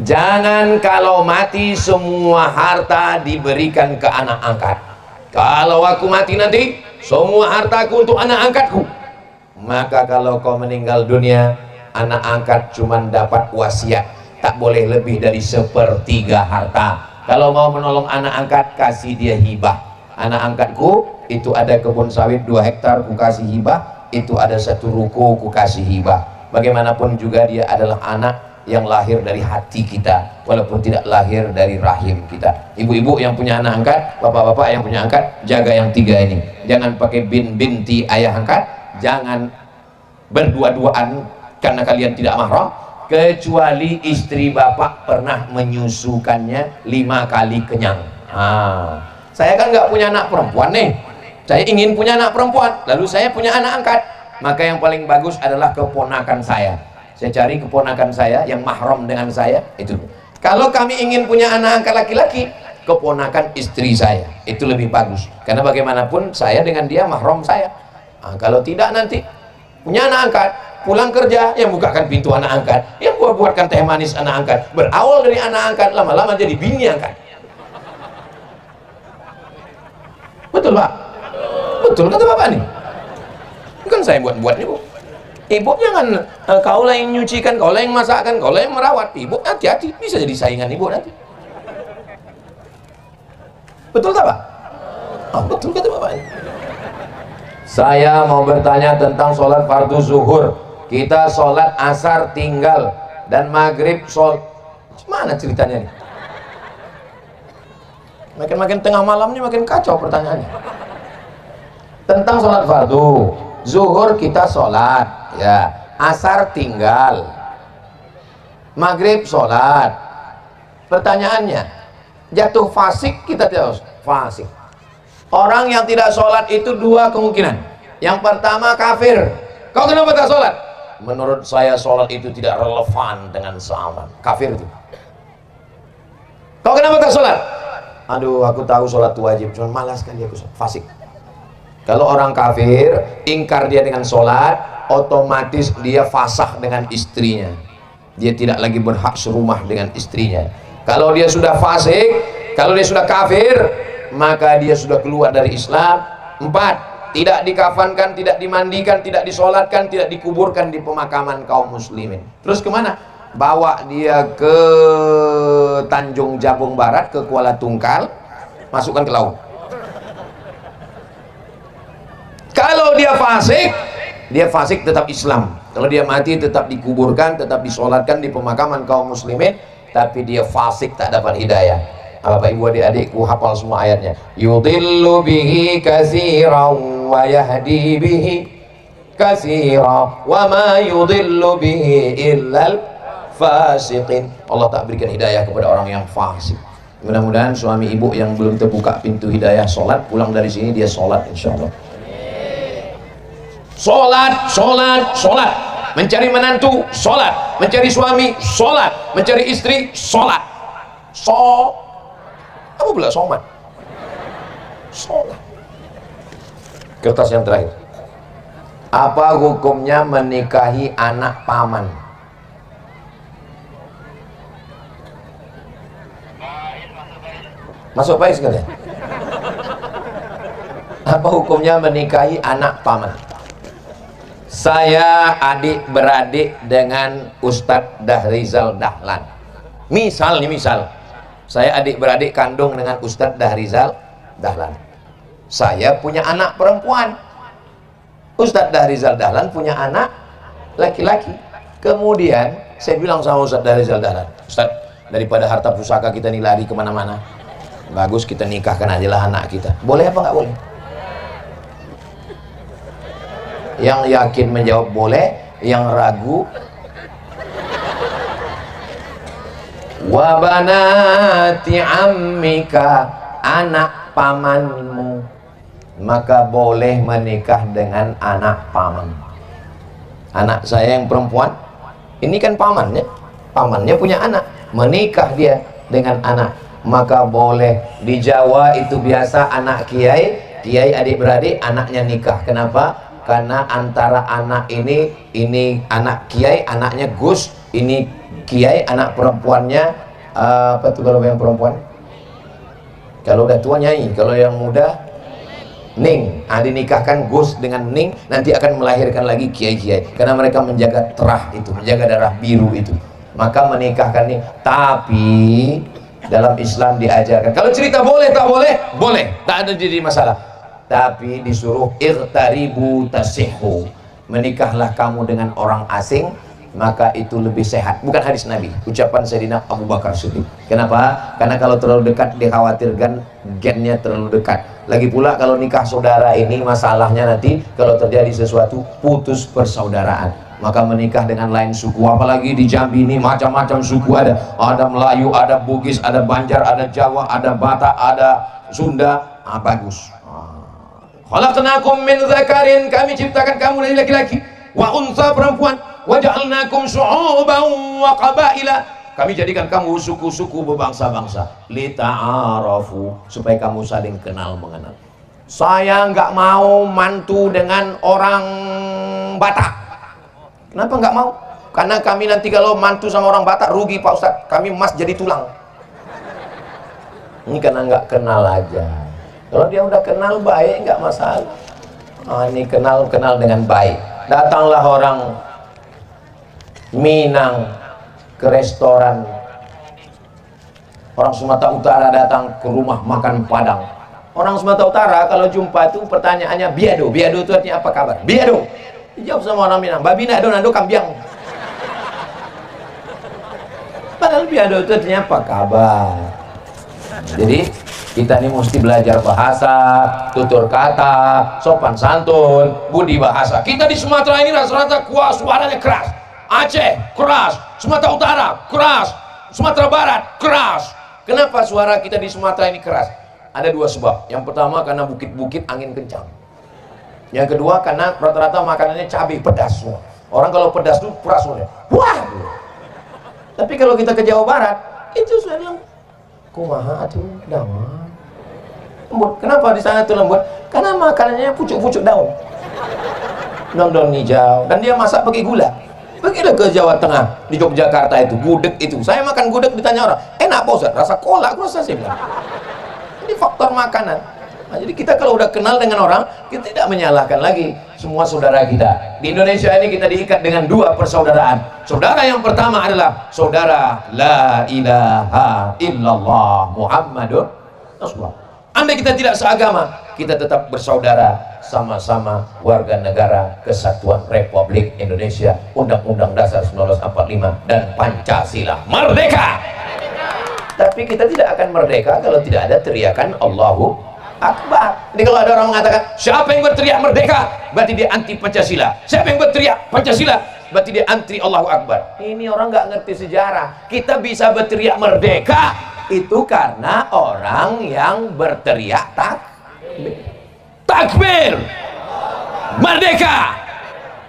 jangan kalau mati semua harta diberikan ke anak angkat. Kalau aku mati nanti semua hartaku untuk anak angkatku. Maka kalau kau meninggal dunia, anak angkat cuma dapat wasiat, tak boleh lebih dari 1/3 harta. Kalau mau menolong anak angkat, kasih dia hibah. Anak angkatku itu ada kebun sawit 2 hektar, ku kasih hibah. Itu ada 1 ruko, ku kasih hibah. Bagaimanapun juga dia adalah anak yang lahir dari hati kita, walaupun tidak lahir dari rahim kita. Ibu-ibu yang punya anak angkat, bapak-bapak yang punya angkat, jaga yang 3 ini. Jangan pakai bin binti ayah angkat, jangan berdua-duaan karena kalian tidak mahram, kecuali istri bapak pernah menyusukannya 5 kali kenyang. Saya kan nggak punya anak perempuan nih, saya ingin punya anak perempuan, lalu saya punya anak angkat. maka yang paling bagus adalah keponakan saya. Saya cari keponakan saya yang mahram dengan saya itu. Kalau kami ingin punya anak angkat laki-laki, keponakan istri saya itu lebih bagus, karena bagaimanapun saya dengan dia mahram saya. Kalau tidak nanti punya anak angkat, pulang kerja yang bukakan pintu anak angkat, yang buatkan teh manis anak angkat, berawal dari anak angkat lama-lama jadi bini angkat. Betul Pak? Betul kata Bapak nih. Bukan saya buat-buat nih Bu. Ibu jangan kaulah yang nyucikan, kaulah yang masakkan, kaulah yang merawat. Ibu hati-hati, bisa jadi saingan ibu nanti. Betul tak Pak? Oh, betul kata Bapak ini. Saya mau bertanya tentang sholat fardu zuhur. Kita sholat asar tinggal dan maghrib mana ceritanya nih? Makin tengah malamnya makin kacau pertanyaannya. Tentang sholat fardu zuhur kita sholat, ya, asar tinggal, maghrib sholat. Pertanyaannya, jatuh fasik kita tidak fasik. Orang yang tidak sholat itu dua kemungkinan. Yang pertama kafir. Kau kenapa tak sholat? Menurut saya sholat itu tidak relevan dengan sahabat. Kafir itu. Kau kenapa tak sholat? Aduh, aku tahu sholat itu wajib, cuma malas kali aku sholat. Fasik. Kalau orang kafir, ingkar dia dengan sholat, otomatis dia fasah dengan istrinya. Dia tidak lagi berhak serumah dengan istrinya. Kalau dia sudah fasik, kalau dia sudah kafir, maka dia sudah keluar dari Islam. 4, tidak dikafankan, tidak dimandikan, tidak disolatkan, tidak dikuburkan di pemakaman kaum muslimin. Terus kemana? Bawa dia ke Tanjung Jabung Barat, ke Kuala Tungkal, masukkan ke laut. Kalau dia fasik tetap Islam. Kalau dia mati tetap dikuburkan, tetap disolatkan di pemakaman kaum muslimin. Tapi dia fasik, tak dapat hidayah. Bapak ibu adik-adikku hafal semua ayatnya. Yudillu bihi katsiran wa yahdi bihi katsiran wa ma yudillu bihi illal fasiqin. Allah tak berikan hidayah kepada orang yang fasik. Mudah-mudahan suami ibu yang belum terbuka pintu hidayah sholat, pulang dari sini dia sholat insyaallah. Sholat. Mencari menantu, sholat. Mencari suami, sholat. Mencari istri, sholat. Apa pula somat? Sholat. Kertas yang terakhir. Apa hukumnya menikahi anak paman? Masuk baik sekalian. Apa hukumnya menikahi anak paman? Saya adik-beradik dengan Ustadz Dahrizal Dahlan. Misal, saya adik-beradik kandung dengan Ustadz Dahrizal Dahlan. Saya punya anak perempuan. Ustadz Dahrizal Dahlan punya anak laki-laki. Kemudian saya bilang sama Ustadz Dahrizal Dahlan, Ustadz, daripada harta pusaka kita nih lari kemana-mana, bagus kita nikahkan aja lah anak kita. Boleh apa nggak boleh? Yang yakin menjawab boleh, yang ragu wa banati ammika, anak pamanmu, maka boleh menikah dengan anak paman. Anak saya yang perempuan ini kan pamannya punya anak, menikah dia dengan anak, maka boleh. Di Jawa itu biasa anak kiai adik-beradik anaknya nikah. Kenapa? Karena antara anak ini anak kiai, anaknya Gus, ini kiai, anak perempuannya apa tuh kalau yang perempuan? Kalau udah tua Nyai, kalau yang muda Ning. Dinikahkan Gus dengan Ning, nanti akan melahirkan lagi kiai-kiai. Karena mereka menjaga terah itu, menjaga darah biru itu. Maka menikahkan nih. Tapi dalam Islam diajarkan. Kalau cerita boleh tak boleh? Boleh, tak ada jadi masalah. Tapi disuruh irtaribu tasihhu, menikahlah kamu dengan orang asing, maka itu lebih sehat. Bukan hadis Nabi, ucapan Sayyidina Abu Bakar Siddiq. Kenapa? Karena kalau terlalu dekat dikhawatirkan gennya terlalu dekat. Lagi pula kalau nikah saudara ini masalahnya nanti kalau terjadi sesuatu putus persaudaraan. Maka menikah dengan lain suku, apalagi di Jambi ini macam-macam suku ada Melayu, ada Bugis, ada Banjar, ada Jawa, ada Batak, ada Sunda. Bagus. Khalaqnakum min dzakarin, kami ciptakan kamu dari laki-laki, wa unsa, perempuan, wa ja'alnakum syu'uban wa qabaila, kami jadikan kamu suku-suku berbangsa-bangsa, lita'arafu, supaya kamu saling kenal mengenal. Saya nggak mau mantu dengan orang Batak. Kenapa nggak mau? Karena kami nanti kalau mantu sama orang Batak rugi Pak Ustadz, kami emas jadi tulang. Ini karena nggak kenal aja. Kalau dia udah kenal baik nggak masalah. Ini kenal dengan baik. Datanglah orang Minang ke restoran, orang Sumatera Utara datang ke rumah makan Padang. Orang Sumatera Utara kalau jumpa itu pertanyaannya biado. Biado itu artinya apa kabar? Biado. Dijawab sama orang Minang, babi nado kambiang. Padahal biado itu artinya apa kabar. Jadi kita ini mesti belajar bahasa, tutur kata, sopan santun, budi bahasa. Kita di Sumatera ini rata-rata kuat, suaranya keras. Aceh keras, Sumatera Utara keras, Sumatera Barat keras. Kenapa suara kita di Sumatera ini keras? Ada dua sebab. Yang pertama karena bukit-bukit angin kencang. Yang kedua karena rata-rata makanannya cabai pedas semua. Orang kalau pedas tuh keras semua. Wah. Tapi kalau kita ke Jawa Barat, itu sudah bilang kumaha atuh damai. Lembut. Kenapa di sana tuh lembut? Karena makanannya pucuk-pucuk daun. Daun-daun hijau, dan dia masak pakai gula. Pergilah ke Jawa Tengah, di Yogyakarta itu, gudeg itu. Saya makan gudeg ditanya orang, enak apa Ustaz? Rasa kolak, rasa saya bilang. Ini faktor makanan. Nah, jadi kita kalau udah kenal dengan orang, kita tidak menyalahkan lagi semua saudara kita. Di Indonesia ini kita diikat dengan dua persaudaraan. Saudara yang pertama adalah saudara la ilaha illallah Muhammadur Rasulullah. Andai kita tidak seagama, kita tetap bersaudara, sama-sama warga negara Kesatuan Republik Indonesia, Undang-Undang Dasar 1945 dan Pancasila. Merdeka! Tapi kita tidak akan merdeka kalau tidak ada teriakan Allahu Akbar. Jadi kalau ada orang mengatakan siapa yang berteriak merdeka, berarti dia anti Pancasila. Siapa yang berteriak Pancasila, berarti dia anti Allahu Akbar. Ini orang nggak ngerti sejarah. Kita bisa berteriak merdeka itu karena orang yang berteriak takbir merdeka.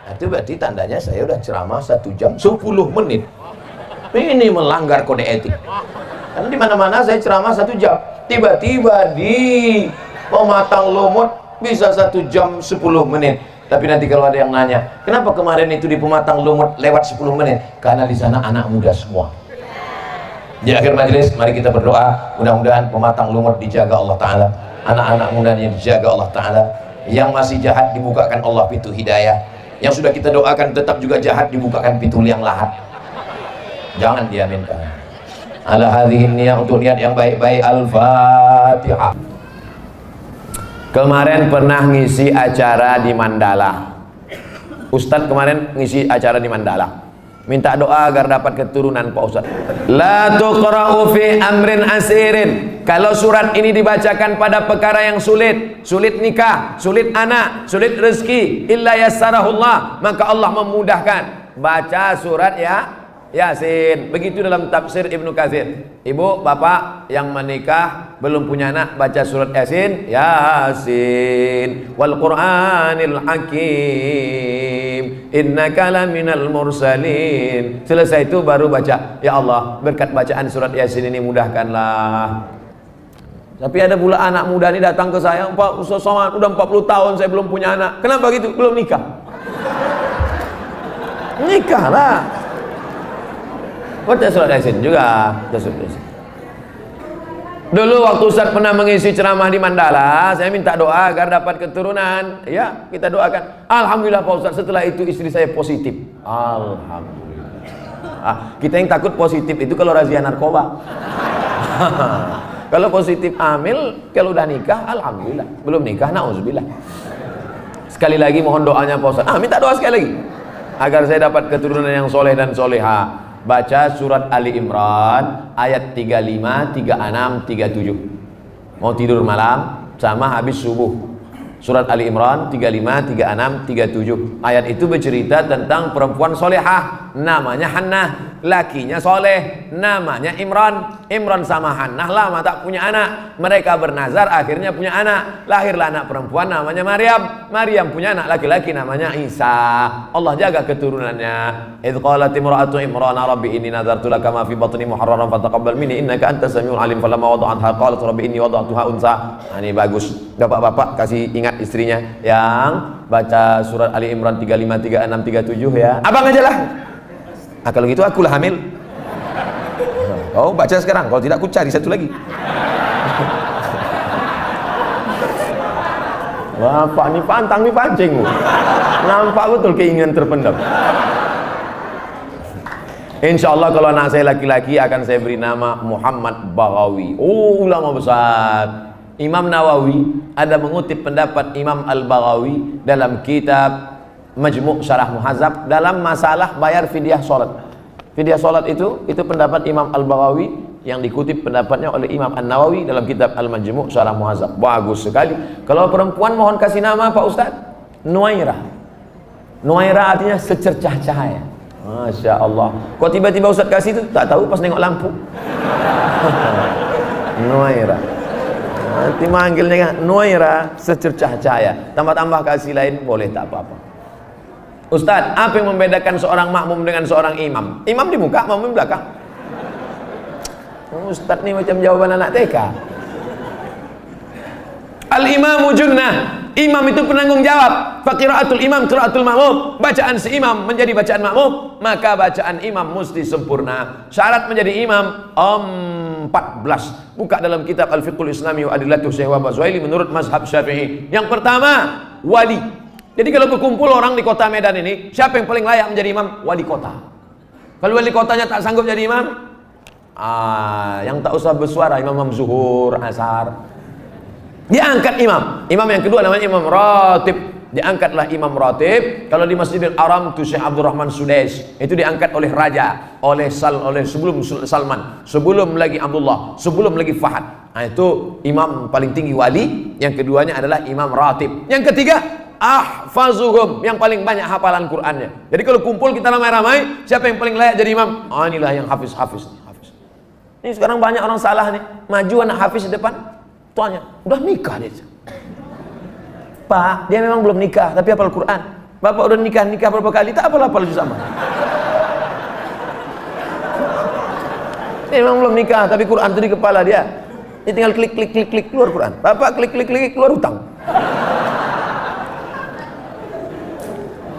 Nah, itu berarti tandanya saya udah ceramah 1 jam 10 menit. Ini melanggar kode etik. Karena di mana-mana saya ceramah 1 jam. Tiba-tiba di Pematang Lumut bisa 1 jam 10 menit. Tapi nanti kalau ada yang nanya, kenapa kemarin itu di Pematang Lumut lewat 10 menit? Karena di sana anak muda semua. Di akhir majelis, mari kita berdoa, mudah-mudahan Pematang Lumut dijaga Allah Ta'ala, anak-anak mudanya dijaga Allah Ta'ala, yang masih jahat dibukakan Allah pintu hidayah, yang sudah kita doakan tetap juga jahat dibukakan pintu liang lahat. Jangan diaminkan. Ala hadhihi niyah, untuk niat yang baik-baik. Al-Fatihah. Kemarin pernah ngisi acara di Mandala. Ustadz kemarin ngisi acara di Mandala, minta doa agar dapat keturunan Pak Ustadz. La tuqra'u fi amrin asirin. Kalau surat ini dibacakan pada perkara yang sulit, sulit nikah, sulit anak, sulit rezeki, illa yassarahullah, maka Allah memudahkan. Baca surat Yasin. Begitu dalam tafsir Ibnu Katsir. Ibu, bapak yang menikah belum punya anak, baca surat Yasin. Yasin wal Qur'anil Hakim, innaka laminal mursalin. Selesai itu baru baca, ya Allah, berkat bacaan surat Yasin ini mudahkanlah. Tapi ada pula anak muda ini datang ke saya, Pak Ustaz Somad, udah 40 tahun saya belum punya anak. Kenapa gitu? Belum nikah. Nikahlah. Baca surat Yasin juga. Dulu waktu Ustaz pernah mengisi ceramah di Mandala, saya minta doa agar dapat keturunan. Ya, kita doakan. Alhamdulillah Pak Ustaz, setelah itu istri saya positif. Alhamdulillah. Kita yang takut positif itu kalau razia narkoba. Kalau positif hamil, kalau udah nikah, alhamdulillah. Belum nikah, nauzubillah. Sekali lagi mohon doanya Pak Ustaz. Minta doa sekali lagi agar saya dapat keturunan yang soleh dan soleha. Baca surat Ali Imran ayat 35, 36, 37. Mau tidur malam sama habis subuh. Surat Ali Imran 35, 36, 37. Ayat itu bercerita tentang perempuan solehah, namanya Hannah, lakinya soleh, namanya Imran. Imran sama Hannah lama tak punya anak, mereka bernazar, akhirnya punya anak, lahirlah anak perempuan namanya Maryam. Maryam punya anak laki-laki namanya Isa. Allah jaga keturunannya. Idz qalat imra'atu Imran rabbi inni nadartu laka ma fi batni muharraran fataqabbal minni innaka antas samiul alim. Falamma wada'atha qalat rabbi inni wada'tuha unsa. Nah, ini bagus. Bapak-bapak kasih ingat istrinya yang baca surat Ali Imran 35, 36, 37 ya. Abang aja lah. Nah, kalau gitu akulah hamil. Oh, baca sekarang. Kalau tidak aku cari satu lagi. Bapak nih pantang nih pancing. Nampak betul keinginan terpendam. Insya Allah kalau anak saya laki-laki akan saya beri nama Muhammad Baghawi. Oh, ulama besar. Imam Nawawi ada mengutip pendapat Imam Al-Baghawi dalam kitab Majmu' Syarah Muhadzab dalam masalah bayar fidyah salat. Fidyah salat itu pendapat Imam Al-Baghawi yang dikutip pendapatnya oleh Imam An-Nawawi dalam kitab Al-Majmu' Syarah Muhadzab. Bagus sekali. Kalau perempuan mohon kasih nama Pak Ustaz. Nuairah. Nuairah artinya secercah cahaya. Masya Allah. Kok tiba-tiba Ustaz kasih itu? Tak tahu pas nengok lampu. Nuairah. Nanti manggilnya kan Nuaira, secercah cahaya. Tambah-tambah kasih lain boleh, tak apa-apa. Ustadz, apa yang membedakan seorang makmum dengan seorang imam? Imam di muka, makmum di belakang. Ustadz ini macam jawaban anak TK. Al-imamu junnah. Imam itu penanggung jawab. Faqiraatul imam qiraatul makmum. Bacaan si imam menjadi bacaan makmum, maka bacaan imam mesti sempurna. Syarat menjadi imam 14. Buka dalam kitab Al-Fiqhul Islami wa Adillatuh Syekh Wahab Zuhaili menurut mazhab Syafi'i. Yang pertama, wali. Jadi kalau berkumpul orang di kota Medan ini, siapa yang paling layak menjadi imam? Wali kota. Kalau wali kotanya tak sanggup jadi imam, yang tak usah bersuara, imam zuhur, asar. Diangkat imam. Imam yang kedua namanya imam ratib. Diangkatlah imam ratib. Kalau di Masjidil Haram itu Syekh Abdurrahman Sudais, itu diangkat oleh raja, oleh sebelum Salman, sebelum lagi Abdullah, sebelum lagi Fahad. Nah, itu imam paling tinggi wali. Yang keduanya adalah imam ratib. Yang ketiga ahfazuhum, yang paling banyak hafalan Qur'annya. Jadi kalau kumpul kita ramai-ramai, siapa yang paling layak jadi imam? Inilah yang hafiz. Ini sekarang banyak orang salah nih, maju anak hafiz di depan, tuanya udah nikah dia. Pak, dia memang belum nikah tapi hafal Quran. Bapak udah nikah berapa kali? Tak hafal juz amma. Dia memang belum nikah tapi Quran itu di kepala dia. Dia tinggal klik keluar Quran. Bapak klik keluar hutang.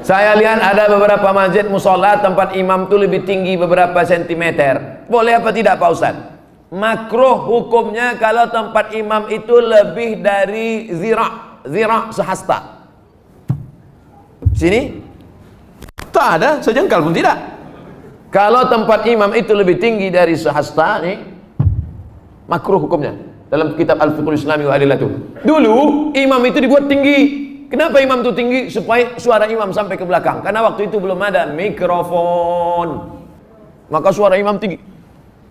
Saya lihat ada beberapa masjid musola tempat imam itu lebih tinggi beberapa sentimeter. Boleh apa tidak Pak Ustaz? Makruh hukumnya kalau tempat imam itu lebih dari zira' sehasta. Sini tak ada sejengkal pun tidak. Kalau tempat imam itu lebih tinggi dari sehasta nih, makruh hukumnya dalam kitab Al-Fiqhul Islami wa Adillatuh. Dulu imam itu dibuat tinggi. Kenapa imam itu tinggi? Supaya suara imam sampai ke belakang. Karena waktu itu belum ada mikrofon. Maka suara imam tinggi.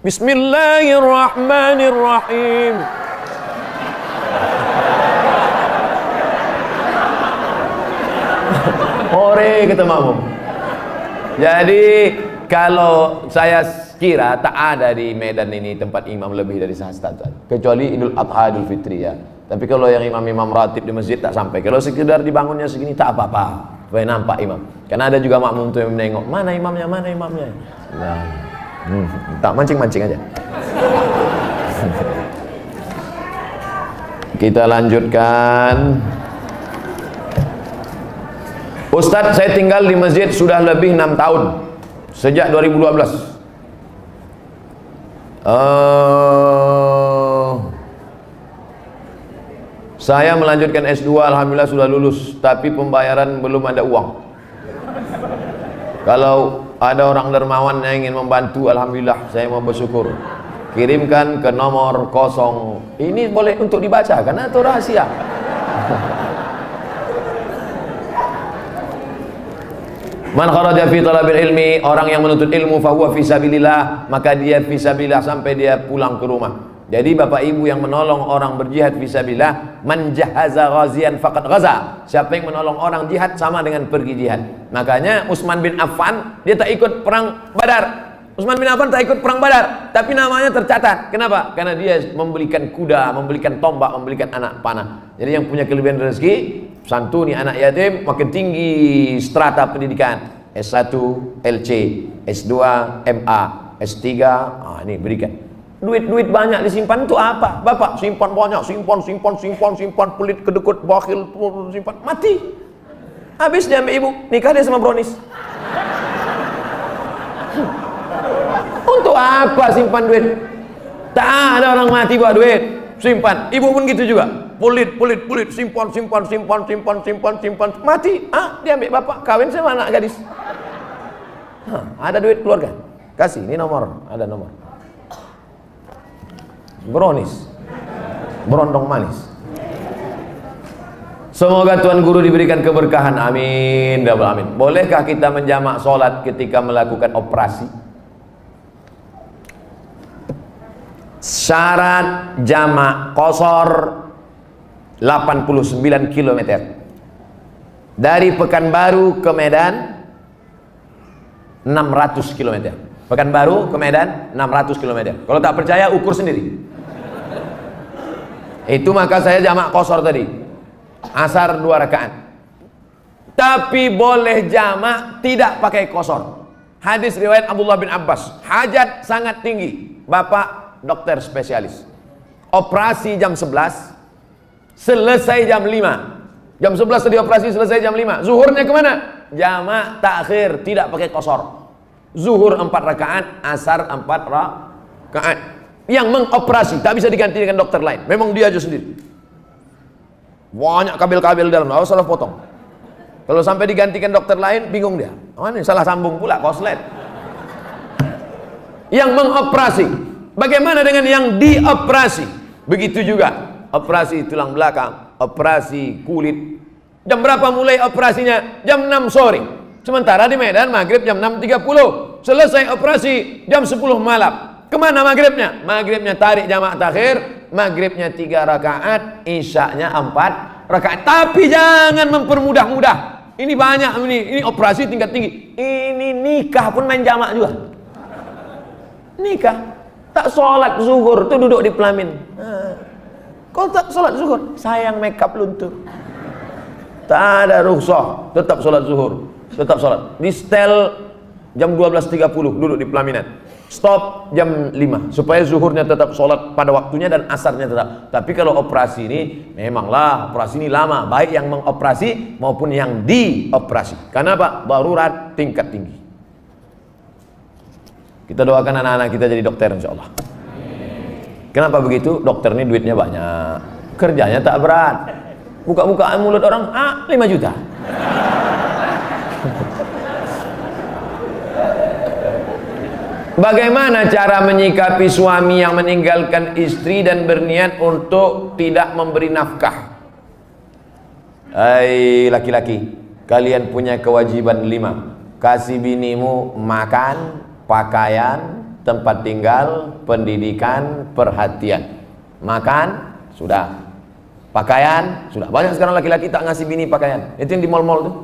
Bismillahirrahmanirrahim. Ore kata makmum. Jadi kalau saya kira tak ada di Medan ini tempat imam lebih dari sehasta, kecuali Idul Adha, Idul Fitri ya. Tapi kalau yang imam-imam ratib di masjid tak sampai. Kalau sekedar dibangunnya segini tak apa-apa, supaya nampak imam. Karena ada juga makmum tuh yang menengok, mana imamnya. Nah, tak mancing-mancing aja. Kita lanjutkan. Ustadz, saya tinggal di masjid sudah lebih 6 tahun sejak 2012. Saya melanjutkan S2, alhamdulillah sudah lulus, tapi pembayaran belum ada uang. Kalau ada orang dermawan yang ingin membantu, alhamdulillah saya mau bersyukur. Kirimkan ke nomor 0. Ini boleh untuk dibaca karena itu rahasia. Man kharaja fi talabil ilmi, orang yang menuntut ilmu fa huwa fi sabilillah, maka dia fi sabilillah sampai dia pulang ke rumah. Jadi bapak ibu yang menolong orang berjihad fisabilillah, man jahaza ghazian faqad ghaza. Siapa yang menolong orang jihad sama dengan pergi jihad. Makanya Utsman bin Affan dia tak ikut perang Badar. Utsman bin Affan tak ikut perang Badar, tapi namanya tercatat. Kenapa? Karena dia membelikan kuda, membelikan tombak, membelikan anak panah. Jadi yang punya kelebihan rezeki, santuni anak yatim, makin tinggi strata pendidikan. S1 LC, S2 MA, S3, ini berikan. Duit banyak disimpan untuk apa? Bapak simpan banyak, simpan, pelit, kedekut, bakhil, simpan, mati. Habis dia ambil ibu, nikah dia sama Bronis. Untuk apa simpan duit? Tak ada orang mati buat duit, simpan. Ibu pun gitu juga. Pelit, simpan, mati. Dia ambil bapak, kawin sama anak gadis. Ada duit keluarga, kasih, ini nomor, ada nomor. Bronis, berondong manis. Semoga Tuan Guru diberikan keberkahan, amin, amin. Bolehkah kita menjamak sholat ketika melakukan operasi? Syarat jamak qashar 89 km dari Pekanbaru ke Medan 600 km. Pekanbaru ke Medan 600 km. Kalau tak percaya ukur sendiri. Itu maka saya jamak qashar tadi. Asar 2 rakaat. Tapi boleh jamak tidak pakai qashar. Hadis riwayat Abdullah bin Abbas. Hajat sangat tinggi. Bapak dokter spesialis. Operasi jam 11, selesai jam 5. Jam 11 tadi operasi, selesai jam 5. Zuhurnya kemana? Jamak takhir, tidak pakai qashar. Zuhur 4 rakaat, asar 4 rakaat. Yang mengoperasi tak bisa diganti dengan dokter lain, memang dia aja sendiri. Banyak kabel-kabel dalam, harus salah potong. Kalau sampai digantikan dokter lain, bingung dia. Ini salah sambung pula koslet. Yang mengoperasi, bagaimana dengan yang dioperasi? Begitu juga, operasi tulang belakang, operasi kulit. Jam berapa mulai operasinya? Jam 6 sore. Sementara di Medan maghrib jam 6.30. Selesai operasi jam 10 malam. Kemana maghribnya? Maghribnya tarik jamak takhir, maghribnya 3 rakaat, isyaknya 4 rakaat. Tapi jangan mempermudah-mudah. Ini banyak, ini operasi tingkat tinggi. Ini nikah pun main jamak juga. Nikah tak sholat zuhur tuh duduk di pelamin. Kalau tak sholat zuhur, sayang makeup luntur. Tak ada rukhsah, tetap sholat zuhur, tetap sholat. Di setel jam 12.30 duduk di pelaminan. Stop jam 5 supaya zuhurnya tetap sholat pada waktunya dan asarnya tetap. Tapi kalau operasi ini memanglah operasi ini lama, baik yang mengoperasi maupun yang dioperasi. Karena apa? Darurat tingkat tinggi. Kita doakan anak-anak kita jadi dokter insyaallah. Kenapa begitu? Dokter ini duitnya banyak, kerjanya tak berat. Buka-bukaan mulut orang, 5 juta. Bagaimana cara menyikapi suami yang meninggalkan istri dan berniat untuk tidak memberi nafkah? Hai laki-laki, kalian punya kewajiban 5. Kasih binimu makan, pakaian, tempat tinggal, pendidikan, perhatian. Makan, sudah. Pakaian, sudah. Banyak sekarang laki-laki tak ngasih bini pakaian. Itu yang di mall-mall tuh.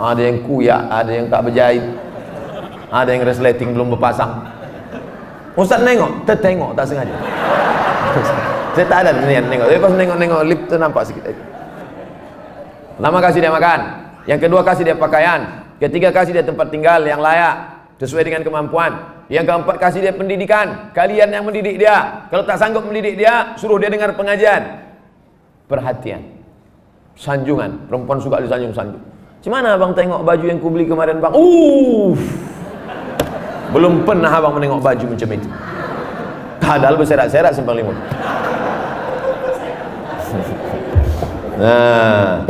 Ada yang kuyak, ada yang tak berjahit. Ada yang resleting belum berpasang. Ustaz nengok, tertengok tak sengaja. Saya tak ada niat nengok. Tapi pas nengok lip tu nampak sikit. Pertama kasih dia makan, yang kedua kasih dia pakaian, ketiga kasih dia tempat tinggal yang layak sesuai dengan kemampuan. Yang keempat kasih dia pendidikan. Kalian yang mendidik dia. Kalau tak sanggup mendidik dia, suruh dia dengar pengajian. Perhatian, sanjungan. Perempuan suka disanjung-sanjung. Gimana abang tengok baju yang ku beli kemarin bang? Belum pernah abang menengok baju macam itu. Padahal berserak-serak simpang limun. Nah,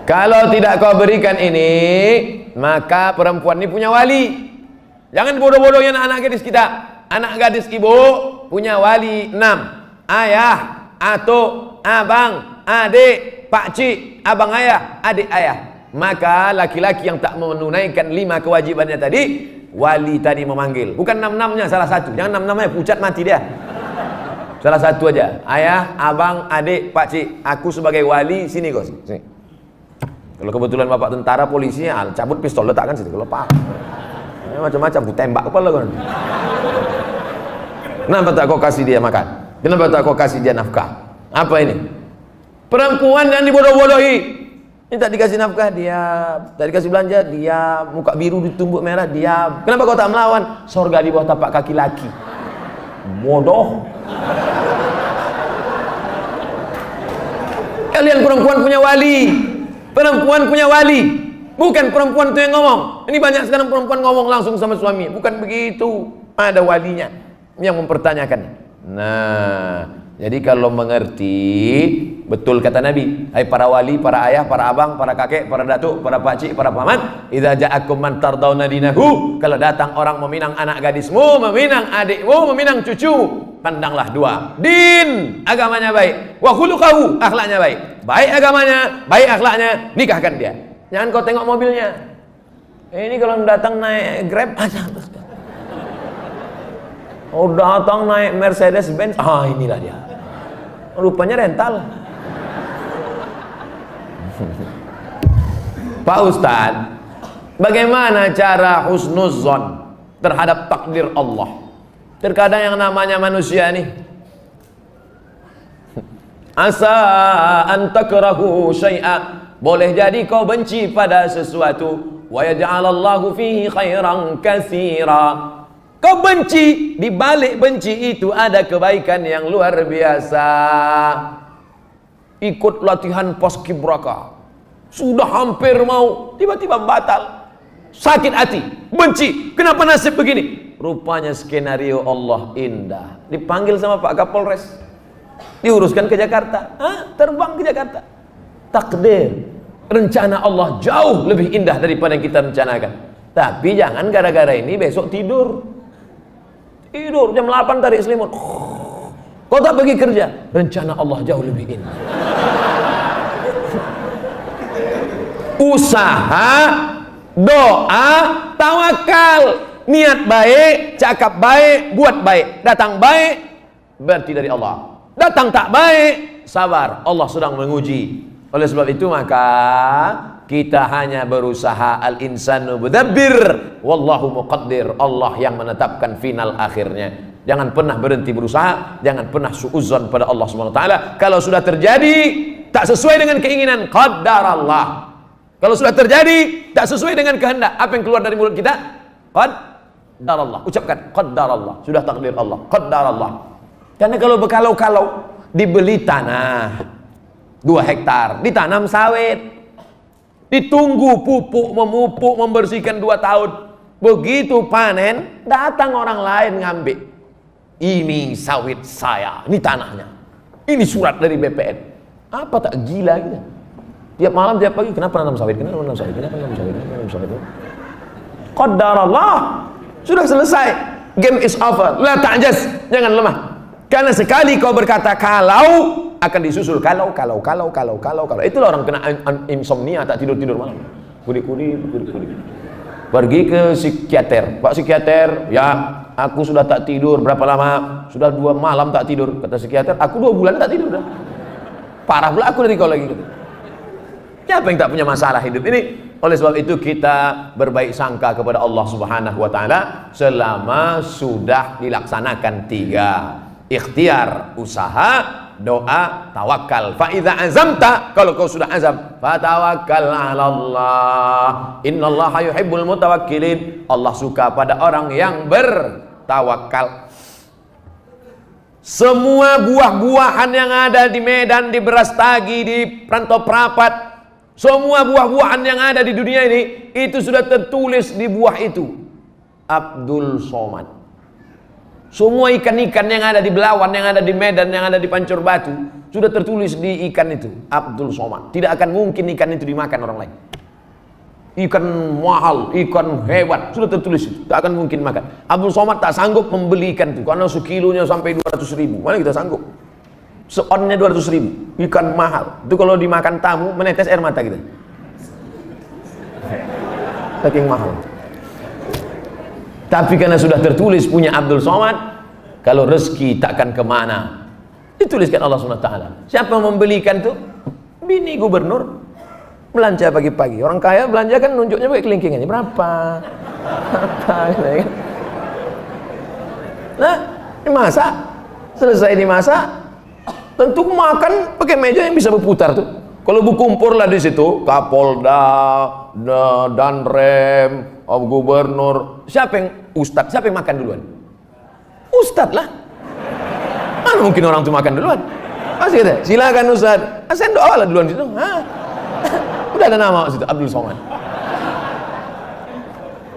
kalau tidak kau berikan ini, maka perempuan ini punya wali. Jangan bodoh-bodohnya anak gadis kita. Anak gadis ibu punya wali 6. Ayah, atuk, abang, adik, pakcik, abang ayah, adik ayah. Maka laki-laki yang tak menunaikan 5 kewajibannya tadi, wali tadi memanggil. Bukan 6-6-nya salah satu. Jangan 6-6-nya pucat mati dia. Salah satu aja, ayah, abang, adik, pakcik, aku sebagai wali, sini kau sini. Kalau kebetulan bapak tentara, polisi, cabut pistol letakkan situ. Kalau pak, macam-macam, aku tembak kepala kau. Kenapa tak kau kasih dia makan? Kenapa tak kau kasih dia nafkah? Apa ini? Perempuan yang dibodoh-bodohi. Ini tak dikasih nafkah, diam. Tak dikasih belanja, diam. Muka biru ditumbuk merah, diam. Kenapa kau tak melawan? Sorga di bawah tapak kaki laki. Bodoh. Kalian perempuan punya wali. Perempuan punya wali. Bukan perempuan itu yang ngomong. Ini banyak sekarang perempuan ngomong langsung sama suami. Bukan begitu. Ada walinya yang mempertanyakan. Nah, jadi kalau mengerti betul kata Nabi, hai para wali, para ayah, para abang, para kakek, para datuk, para pakcik, para paman, idza ja'akum man tardawna dinahu, kalau datang orang meminang anak gadismu, meminang adikmu, meminang cucumu, pandanglah dua, din, agamanya baik, wa khuluquhu, akhlaknya baik. Baik agamanya, baik akhlaknya, nikahkan dia. Jangan kau tengok mobilnya. Ini kalau datang naik Grab aja. Oh, datang naik Mercedes Benz, inilah dia. Rupanya rental. Pak Ustadz, bagaimana cara husnuzon terhadap takdir Allah? Terkadang yang namanya manusia nih, asa an takrahu syai'a, boleh jadi kau benci pada sesuatu, wa yaj'alallahu fihi khairan katsira. Kau benci, di balik benci itu ada kebaikan yang luar biasa. Ikut latihan paskibraka, sudah hampir mau, tiba-tiba batal. Sakit hati, benci, kenapa nasib begini? Rupanya skenario Allah indah. Dipanggil sama Pak Kapolres, diuruskan ke Jakarta, terbang ke Jakarta. Takdir, rencana Allah jauh lebih indah daripada yang kita rencanakan. Tapi jangan gara-gara ini besok tidur jam 8 tarik selimut, kau tak pergi kerja, rencana Allah jauh lebih indah. Usaha, doa, tawakal, niat baik, cakap baik, buat baik, datang baik berarti dari Allah, datang tak baik, sabar, Allah sedang menguji. Oleh sebab itu maka kita hanya berusaha, al-insanu mudabbir wallahu muqaddir, Allah yang menetapkan final akhirnya. Jangan pernah berhenti berusaha, jangan pernah suudzon pada Allah Subhanahu wa taala. Kalau sudah terjadi tak sesuai dengan keinginan, qaddarallah. Kalau sudah terjadi tak sesuai dengan kehendak, apa yang keluar dari mulut kita? Qaddarallah. Ucapkan qaddarallah, sudah takdir Allah, qaddarallah. Karena kalau berkalau-kalau dibeli tanah 2 hektar, ditanam sawit, ditunggu pupuk, memupuk, membersihkan 2 tahun. Begitu panen, datang orang lain ngambil. Ini sawit saya, ini tanahnya, ini surat dari BPN. Apa tak gila gitu? Tiap malam, tiap pagi, kenapa nanam sawit? Kenapa nanam sawit? Kenapa nanam sawit? Kenapa nanam sawit? Qadarallah, sudah selesai. Game is over. La ta'jaz, jangan lemah. Karena sekali kau berkata kalau, akan disusul kalau. Itulah orang kena insomnia, tak tidur malam. Kuri. Pergi ke psikiater. Pak psikiater, ya aku sudah tak tidur berapa lama? Sudah 2 malam tak tidur. Kata psikiater, aku 2 bulan tak tidur dah. Parah pula aku dari kau lagi. Siapa yang tak punya masalah hidup ini? Oleh sebab itu kita berbaik sangka kepada Allah Subhanahu wa taala selama sudah dilaksanakan 3: ikhtiar, usaha, doa, tawakal. Fa idza azamta, kalau kau sudah azam, fatawakkal 'ala Allah. Innallaha yuhibbul mutawakkilin. Allah suka pada orang yang bertawakal. Semua buah-buahan yang ada di Medan, di Brastagi, di Rantau Prapat, semua buah-buahan yang ada di dunia ini, itu sudah tertulis di buah itu Abdul Somad. Semua ikan-ikan yang ada di Belawan, yang ada di Medan, yang ada di Pancur Batu, sudah tertulis di ikan itu Abdul Somad. Tidak akan mungkin ikan itu dimakan orang lain. Ikan mahal, ikan hebat, sudah tertulis itu, tak akan mungkin makan. Abdul Somad tak sanggup membeli ikan itu karena sekilonya sampai 200.000. Mana kita sanggup? Seonnya 200.000, ikan mahal. Itu kalau dimakan tamu menetes air mata kita. Saking mahal. Tapi karena sudah tertulis punya Abdul Somad, kalau rezeki takkan kemana. Dituliskan Allah SWT. Siapa yang membelikan tuh? Bini gubernur. Belanja pagi-pagi. Orang kaya belanja kan nunjuknya pakai kelingkingannya. Berapa? Gitu kan. Nah, dimasak. Selesai dimasak, tentu makan pakai meja yang bisa berputar tuh. Kalau berkumpul lah di situ, Kapolda, Danrem, Gubernur, siapa yang Ustadz? Siapa yang makan duluan? Ustadz lah. Mana mungkin orang tuh makan duluan? Pasti kata, silakan Ustadz. Saya doa lah duluan situ. Udah ada nama situ, Abdul Somad.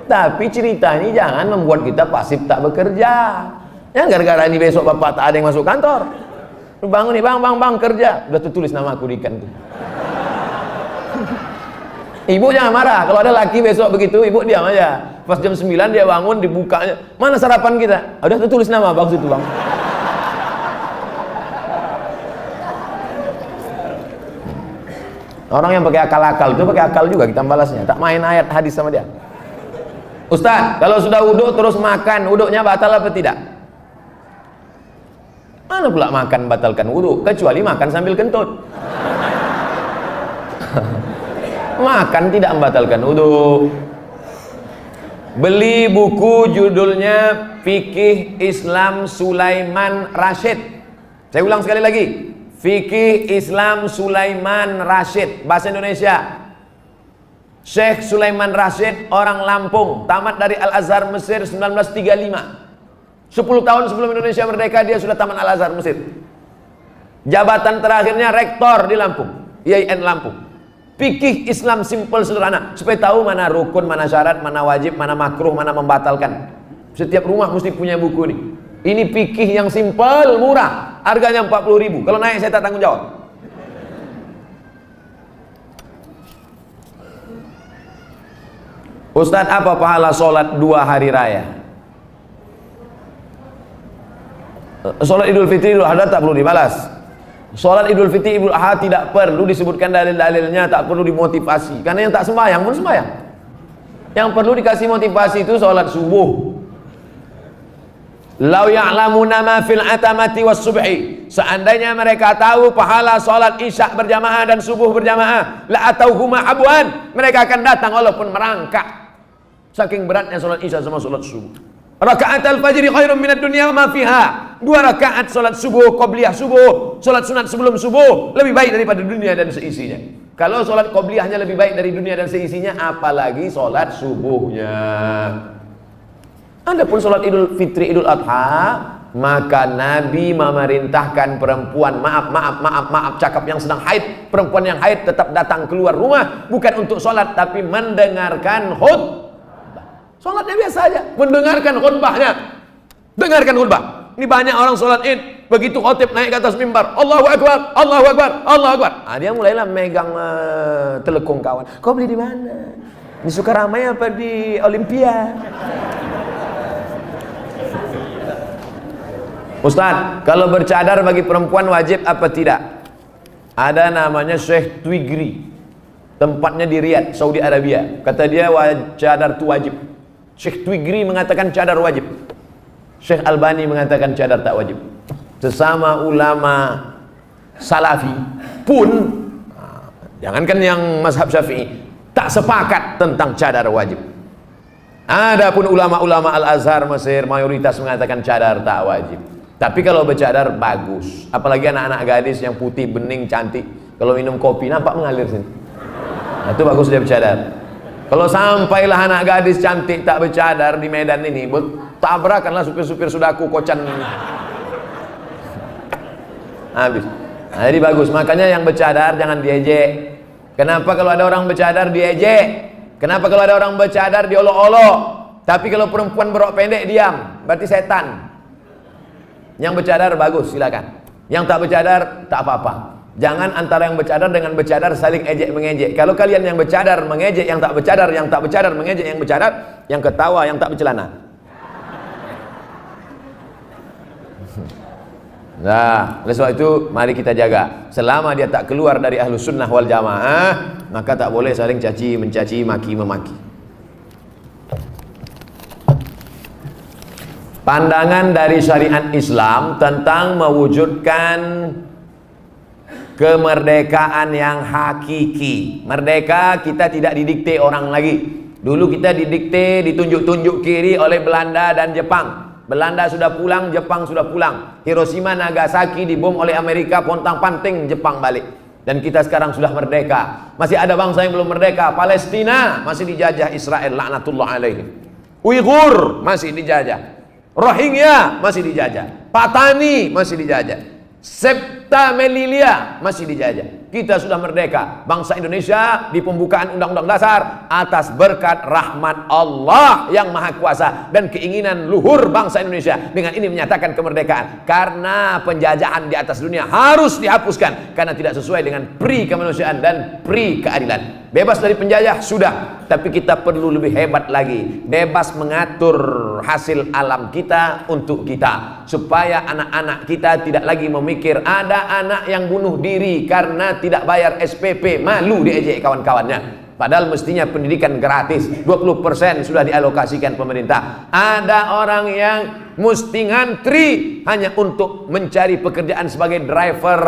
Tapi cerita ini jangan membuat kita pasif tak bekerja. Ya gara-gara ini besok bapak tak ada yang masuk kantor. Lu bangun nih, bang kerja. Udah tulis nama aku di ikan tuh. Ibu jangan marah. Kalau ada laki besok begitu, ibu diam aja. Pas jam 9 dia bangun, dibukanya. Mana sarapan kita? Udah tulis nama bang situ bang. Orang yang pakai akal-akal itu pakai akal juga kita balasnya. Tak main ayat hadis sama dia. Ustaz, kalau sudah wudhu terus makan, wudhunya batal apa tidak? Mana pula makan batalkan wudhu? Kecuali makan sambil kentut. Makan tidak membatalkan wudhu. Beli buku judulnya Fikih Islam Sulaiman Rasyid. Saya ulang sekali lagi. Fikih Islam Sulaiman Rasyid, bahasa Indonesia. Syekh Sulaiman Rasyid, orang Lampung, tamat dari Al-Azhar Mesir 1935. 10 tahun sebelum Indonesia merdeka dia sudah tamat Al-Azhar Mesir. Jabatan terakhirnya rektor di Lampung, IAIN Lampung. Fikih Islam simple sederhana, supaya tahu mana rukun, mana syarat, mana wajib, mana makruh, mana membatalkan. Setiap rumah mesti punya buku ini. Ini fikih yang simple, murah, harganya 40.000. Kalau naik saya tak tanggung jawab. Ustadz, apa pahala sholat 2 hari raya? Sholat Idul Fitri, Idul Adha tak perlu dibalas. Sholat Idul Fitri, Idul Adha tidak perlu disebutkan dalil-dalilnya, tak perlu dimotivasi. Karena yang tak sembahyang pun sembahyang. Yang perlu dikasih motivasi itu sholat subuh. Lau ya'lamuna ma fil atamati was subhi. Seandainya mereka tahu pahala sholat isya berjamaah dan subuh berjamaah, la atauhuma abwan, mereka akan datang walaupun merangkak. Saking beratnya sholat isya sama sholat subuh. Rakaat al-fajri khairun minad dunya wa ma fiha. 2 rakaat sholat subuh, qobliyah subuh, sholat sunat sebelum subuh lebih baik daripada dunia dan seisinya. Kalau sholat qobliyahnya lebih baik dari dunia dan seisinya, apalagi sholat subuhnya. Adapun sholat Idul Fitri, Idul Adha, maka Nabi memerintahkan perempuan, maaf, cakap yang sedang haid, perempuan yang haid tetap datang keluar rumah, bukan untuk sholat, tapi mendengarkan khutbah. Sholatnya biasa aja, mendengarkan khutbahnya. Dengarkan khutbah. Ini banyak orang sholat id, begitu khotib naik ke atas mimbar, Allahu Akbar, Allahu Akbar, Allahu Akbar. Dia mulailah megang telekung kawan. Kau beli di mana? Di Sukaramai apa di Olimpia? Ustaz, kalau bercadar bagi perempuan wajib apa tidak? Ada namanya Syekh Twigri, tempatnya di Riyadh, Saudi Arabia. Kata dia cadar itu wajib. Syekh Twigri mengatakan cadar wajib. Syekh Albani mengatakan cadar tak wajib. Sesama ulama Salafi pun, jangankan yang mazhab Syafi'i, tak sepakat tentang cadar wajib. Adapun ulama-ulama Al-Azhar Mesir mayoritas mengatakan cadar tak wajib. Tapi kalau bercadar bagus, apalagi anak-anak gadis yang putih, bening, cantik, kalau minum kopi nampak mengalir sini. Nah, itu bagus dia bercadar. Kalau sampailah anak gadis cantik tak bercadar di Medan ini, tabrakanlah supir-supir sudaku kocan. Habis. Nah, jadi bagus. Makanya yang bercadar jangan diejek. Kenapa kalau ada orang bercadar diejek? Kenapa kalau ada orang bercadar diolok-olok? Tapi kalau perempuan berok pendek diam, berarti setan. Yang bercadar bagus, silakan. Yang tak bercadar tak apa-apa. Jangan antara yang bercadar dengan bercadar saling ejek mengejek. Kalau kalian yang bercadar mengejek yang tak bercadar, yang tak bercadar mengejek yang bercadar, yang ketawa yang tak bercelana. Nah, oleh sebab itu mari kita jaga. Selama dia tak keluar dari Ahlus Sunnah wal Jamaah, maka tak boleh saling caci mencaci, maki memaki. Pandangan dari syariat Islam tentang mewujudkan kemerdekaan yang hakiki. Merdeka kita tidak didikte orang lagi. Dulu kita didikte, ditunjuk-tunjuk kiri oleh Belanda dan Jepang. Belanda sudah pulang, Jepang sudah pulang. Hiroshima, Nagasaki dibom oleh Amerika, pontang-panting Jepang balik. Dan kita sekarang sudah merdeka. Masih ada bangsa yang belum merdeka. Palestina masih dijajah Israel, laknatullah alaihi. Uighur masih dijajah. Rohingya masih dijajah. Patani masih dijajah. Septa Melilia masih dijajah. Kita sudah merdeka. Bangsa Indonesia di pembukaan Undang-Undang Dasar atas berkat rahmat Allah yang Maha Kuasa dan keinginan luhur bangsa Indonesia, dengan ini menyatakan kemerdekaan. Karena penjajahan di atas dunia harus dihapuskan karena tidak sesuai dengan pri kemanusiaan dan pri keadilan. Bebas dari penjajah sudah, tapi kita perlu lebih hebat lagi. Bebas mengatur hasil alam kita untuk kita, supaya anak-anak kita tidak lagi memikir ada anak yang bunuh diri karena tidak bayar SPP, malu diejek kawan-kawannya. Padahal mestinya pendidikan gratis, 20% sudah dialokasikan pemerintah. Ada orang yang mesti ngantri hanya untuk mencari pekerjaan sebagai driver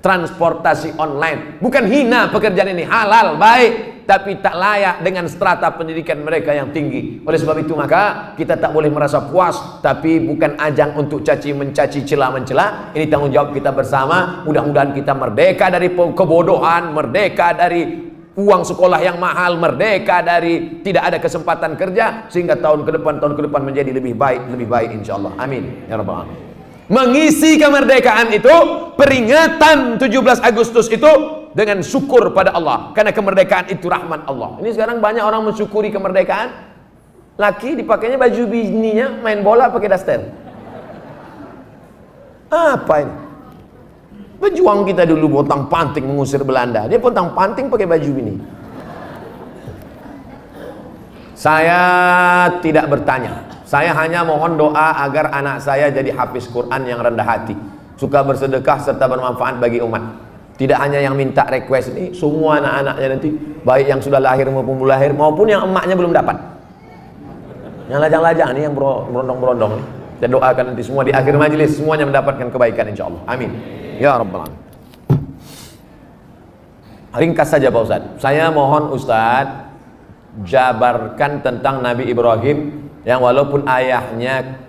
transportasi online. Bukan hina pekerjaan ini, halal, baik, tapi tak layak dengan strata pendidikan mereka yang tinggi. Oleh sebab itu maka kita tak boleh merasa puas, tapi bukan ajang untuk caci mencaci, cela mencela. Ini tanggung jawab kita bersama. Mudah-mudahan kita merdeka dari kebodohan, merdeka dari uang sekolah yang mahal, merdeka dari tidak ada kesempatan kerja, sehingga tahun ke depan menjadi lebih baik insyaallah. Amin ya rabbal alamin. Mengisi kemerdekaan itu, peringatan 17 Agustus itu dengan syukur pada Allah, karena kemerdekaan itu rahmat Allah. Ini sekarang banyak orang mensyukuri kemerdekaan. Laki dipakainya baju bininya main bola pakai daster. Apa ini? Pejuang kita dulu pontang-panting mengusir Belanda, dia pontang-panting pakai baju bini. Saya tidak bertanya. Saya hanya mohon doa agar anak saya jadi hafiz Quran yang rendah hati, suka bersedekah serta bermanfaat bagi umat. Tidak hanya yang minta request ini, semua anak-anaknya nanti, baik yang sudah lahir maupun belum lahir, maupun yang emaknya belum dapat. Yang lajang-lajang ini, yang berondong-berondong ini, saya doakan nanti semua di akhir majelis semuanya mendapatkan kebaikan insyaallah. Amin ya rabbal alamin. Ringkas saja Pak Ustaz. Saya mohon Ustaz jabarkan tentang Nabi Ibrahim yang walaupun ayahnya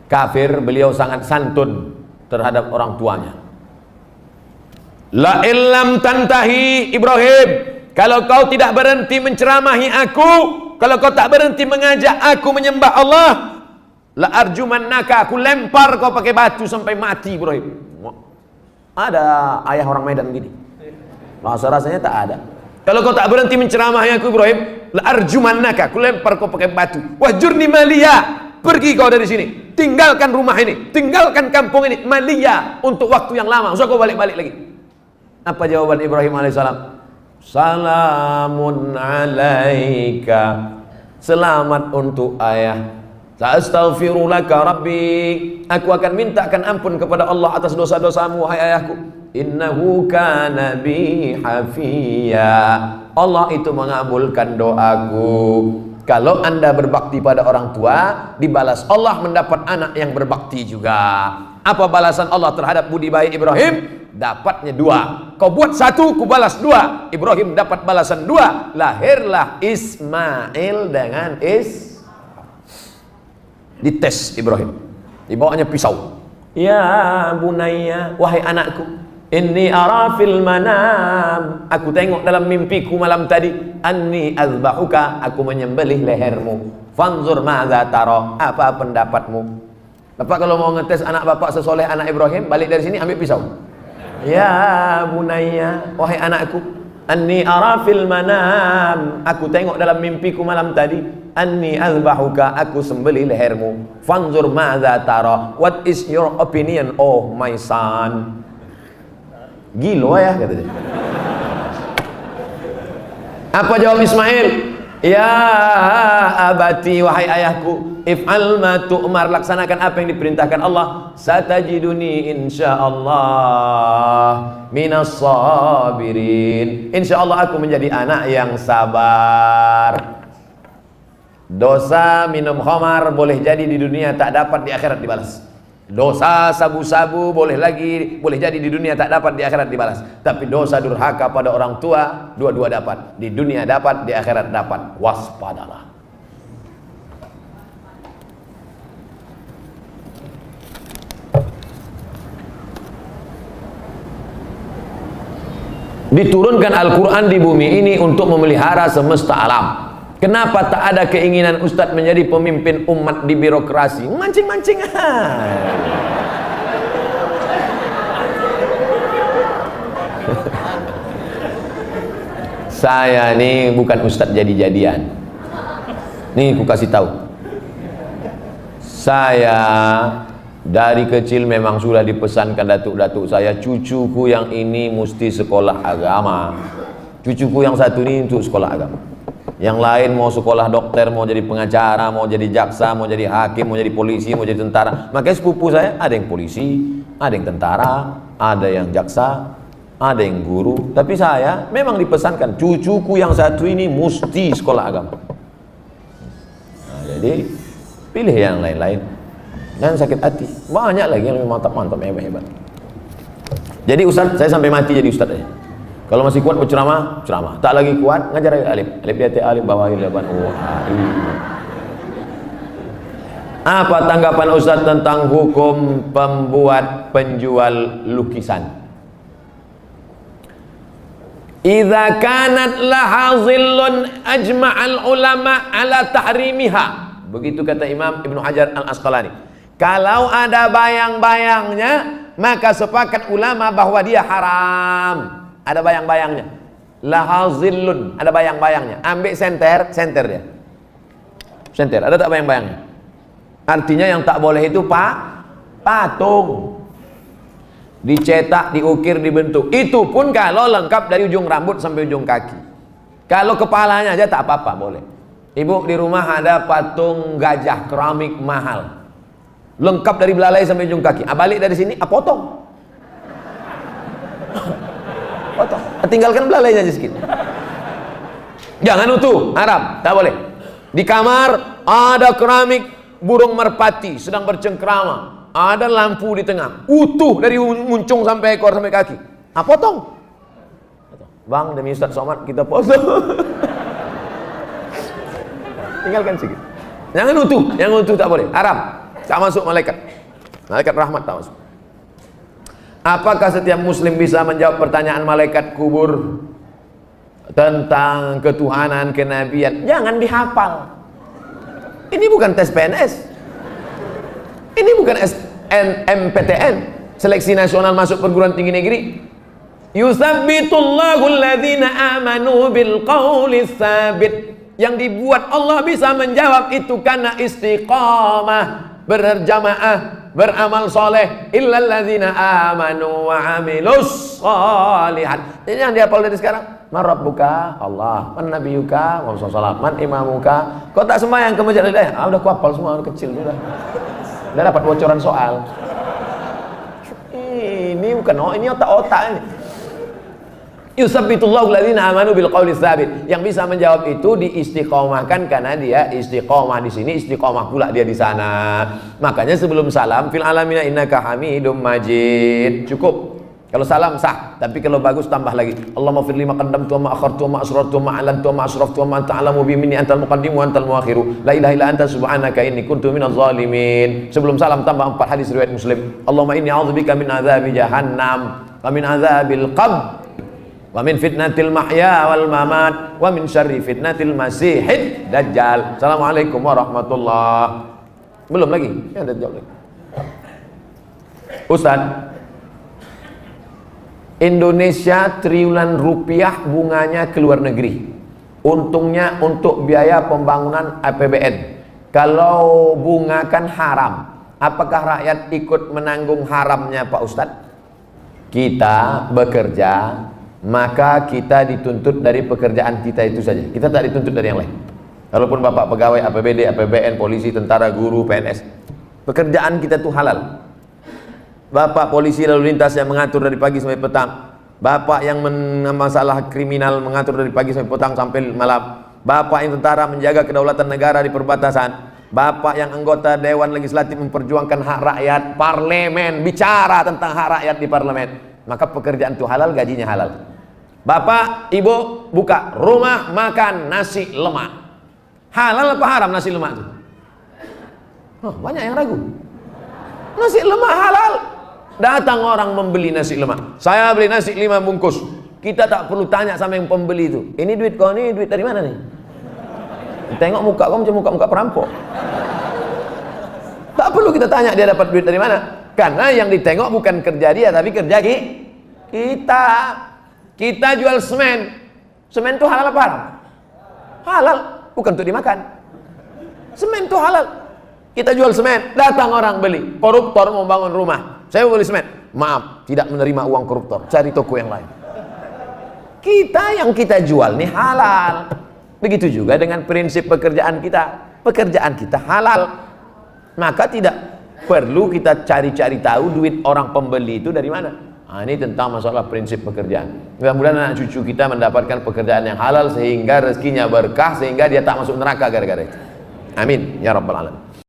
kafir, beliau sangat santun terhadap orang tuanya. La illam tantahi Ibrahim, kalau kau tidak berhenti menceramahi aku, kalau kau tak berhenti mengajak aku menyembah Allah, la arjumannaka, aku lempar kau pakai batu sampai mati Ibrahim. Ada ayah orang Medan gini. Rasa-rasanya tak ada. Kalau kau tak berhenti menceramahi aku Ibrahim, la arjumannaka, aku lempar kau pakai batu. Wahjurni maliya, pergi kau dari sini, tinggalkan rumah ini, tinggalkan kampung ini, maliya, untuk waktu yang lama, usah kau balik-balik lagi. Apa jawaban Ibrahim alaihissalam? Salamun alaika, selamat untuk ayah. Sa'astaghfirulaka rabbi, aku akan mintakan ampun kepada Allah atas dosa-dosamu wahai ayahku. Innahu kana bi hafiya, Allah itu mengabulkan doaku. Kalau anda berbakti pada orang tua, dibalas Allah mendapat anak yang berbakti juga. Apa balasan Allah terhadap budi baik Ibrahim? Dapatnya 2. Kau buat 1, ku balas 2. Ibrahim dapat balasan 2. Lahirlah Ismail dengan dites Ibrahim, dibawanya pisau. Ya bunayya, wahai anakku, inni ara fil manam, aku tengok dalam mimpiku malam tadi, anni azbahuka, aku menyembelih lehermu. Fanzur madza tara, apa pendapatmu? Bapak kalau mau ngetes anak bapak sesoleh anak Ibrahim, balik dari sini ambil pisau. Ya bunayya, wahai anakku, anni ara fil manam, aku tengok dalam mimpiku malam tadi, anni azbahuka, aku sembelih lehermu. Fanzur madza tara, what is your opinion oh my son? Gilo ya kata dia. Apa jawab Ismail? Ya abati, wahai ayahku, if'al ma tu'mar, laksanakan apa yang diperintahkan Allah. Satajiduni insyaallah minas sabirin, insyaallah aku menjadi anak yang sabar. Dosa minum khamar boleh jadi di dunia, tak dapat di akhirat dibalas. Dosa sabu-sabu boleh jadi di dunia, tak dapat di akhirat dibalas. Tapi dosa durhaka pada orang tua, dua-dua dapat. Di dunia dapat, di akhirat dapat. Waspadalah. Diturunkan Al-Quran di bumi ini untuk memelihara semesta alam. Kenapa tak ada keinginan Ustadz menjadi pemimpin umat di birokrasi? Mancing-mancing. Saya ini bukan Ustadz jadi-jadian. Nih aku kasih tahu. Saya dari kecil memang sudah dipesankan datuk-datuk saya, cucuku yang ini mesti sekolah agama. Cucuku yang satu ini untuk sekolah agama. Yang lain mau sekolah dokter, mau jadi pengacara, mau jadi jaksa, mau jadi hakim, mau jadi polisi, mau jadi tentara. Makanya sepupu saya ada yang polisi, ada yang tentara, ada yang jaksa, ada yang guru. Tapi saya memang dipesankan cucuku yang satu ini mesti sekolah agama. Nah, jadi pilih yang lain-lain. Dan sakit hati. Banyak lagi yang mantap-mantap, hebat-hebat. Jadi Ustaz, saya sampai mati jadi Ustaz aja. Kalau masih kuat berceramah, ceramah. Tak lagi kuat, ngajar alif. Alif di atas alif, bawahi laban Apa tanggapan Ustaz tentang hukum pembuat penjual lukisan? Idza kanat laha zillun ajma'al ulama ala tahrimiha. Begitu kata Imam Ibnu Hajar Al-Asqalani. Kalau ada bayang-bayangnya, maka sepakat ulama bahwa dia haram. Ada bayang-bayangnya. Laha zillun, ada bayang-bayangnya. Ambil senter dia. Senter, ada tak bayang-bayangnya? Artinya yang tak boleh itu patung. Dicetak, diukir, dibentuk. Itu pun kalau lengkap dari ujung rambut sampai ujung kaki. Kalau kepalanya aja tak apa-apa, boleh. Ibu di rumah ada patung gajah keramik mahal. Lengkap dari belalai sampai ujung kaki. Balik dari sini, potong. Potong. Tinggalkan belalainya aja sedikit. Jangan utuh, haram, tak boleh. Di kamar ada keramik burung merpati sedang bercengkrama. Ada lampu di tengah, utuh dari muncung sampai ekor sampai kaki. Potong. Bang, demi Ustaz Somad kita potong. Tinggalkan sedikit. Jangan utuh, yang utuh tak boleh, haram. Tak masuk malaikat. Malaikat rahmat tak masuk. Apakah setiap muslim bisa menjawab pertanyaan malaikat kubur tentang ketuhanan, kenabian? Jangan dihafal. Ini bukan tes PNS. Ini bukan SNMPTN, seleksi nasional masuk perguruan tinggi negeri. Yusabbitullahu alladhina amanu bil qawli tsabit. Yang dibuat Allah bisa menjawab itu karena istiqamah, berjamaah, beramal soleh. Illal ladzina amanu wa amilus sholihat. Jadi yang dihafal dari sekarang, man rabbuka? Allah. Man nabiyuka? Muhammad sallallahu. Man imamuka? Kau tak sembahyang ke masjid hidayah? Udah kuhafal semua, udah kecil sudah. Udah dapat bocoran soal. Ini bukan ini otak-otak ini. Yusabbitullahu alladzina amanu bil qawli tsabit. Yang bisa menjawab itu diistiqomahkan karena dia istiqomah di sini, istiqomah pula dia di sana. Makanya sebelum salam fil alamina innaka hamidum majid. Cukup. Kalau salam sah, tapi kalau bagus tambah lagi. Allahumma fir lima qaddamtu wa ma akhartu wa ma asrartu wa ma a'lantu wa ma asraftu wa ma anta a'lamu bi minni antal muqaddim wa antal muakhiru. La ilaha illa anta subhanaka inni kuntu minadh zalimin. Sebelum salam tambah 4 hadis riwayat Muslim. Allahumma inni a'udzubika min adzabi jahannam wa min adzabil qabr wa min fitnatil mahya wal mamat wa min syarri fitnatil masihid dajjal. Assalamualaikum warahmatullahi. Belum lagi? Ya, ada jawab lagi. Ustaz, Indonesia triliunan rupiah bunganya ke luar negeri. Untungnya untuk biaya pembangunan APBN. Kalau bunga kan haram. Apakah rakyat ikut menanggung haramnya Pak Ustadz? Kita bekerja, maka kita dituntut dari pekerjaan kita itu saja. Kita tak dituntut dari yang lain. Walaupun Bapak pegawai APBD, APBN, polisi, tentara, guru, PNS, pekerjaan kita itu halal. Bapak polisi lalu lintas yang mengatur dari pagi sampai petang. Bapak yang masalah kriminal mengatur dari pagi sampai petang sampai malam. bapak yang tentara menjaga kedaulatan negara di perbatasan, bapak yang anggota Dewan Legislatif memperjuangkan hak rakyat, parlemen bicara tentang hak rakyat di parlemen, maka pekerjaan itu halal, gajinya halal. Bapak, ibu buka rumah makan nasi lemak, halal apa haram nasi lemak itu? Oh, banyak yang ragu. Nasi lemak halal. Datang orang membeli nasi lemak, saya beli nasi 5 bungkus. Kita tak perlu tanya sama yang pembeli itu, ini duit kau, ini duit dari mana nih? Tengok muka kau macam muka perampok. Tak perlu kita tanya dia dapat duit dari mana, karena yang ditengok bukan kerja dia tapi kerja kita. Kita jual semen, semen itu halal apa haram? Halal, bukan untuk dimakan. Semen itu halal. Kita jual semen, datang orang beli, koruptor mau bangun rumah, saya mau beli semen, maaf, tidak menerima uang koruptor, cari toko yang lain. Kita yang kita jual nih halal. Begitu juga dengan prinsip pekerjaan kita halal, maka tidak perlu kita cari-cari tahu duit orang pembeli itu dari mana. Nah, ini tentang masalah prinsip pekerjaan. Mudah-mudahan anak cucu kita mendapatkan pekerjaan yang halal sehingga rezekinya berkah, sehingga dia tak masuk neraka gara-gara itu. Amin ya rabbal alamin.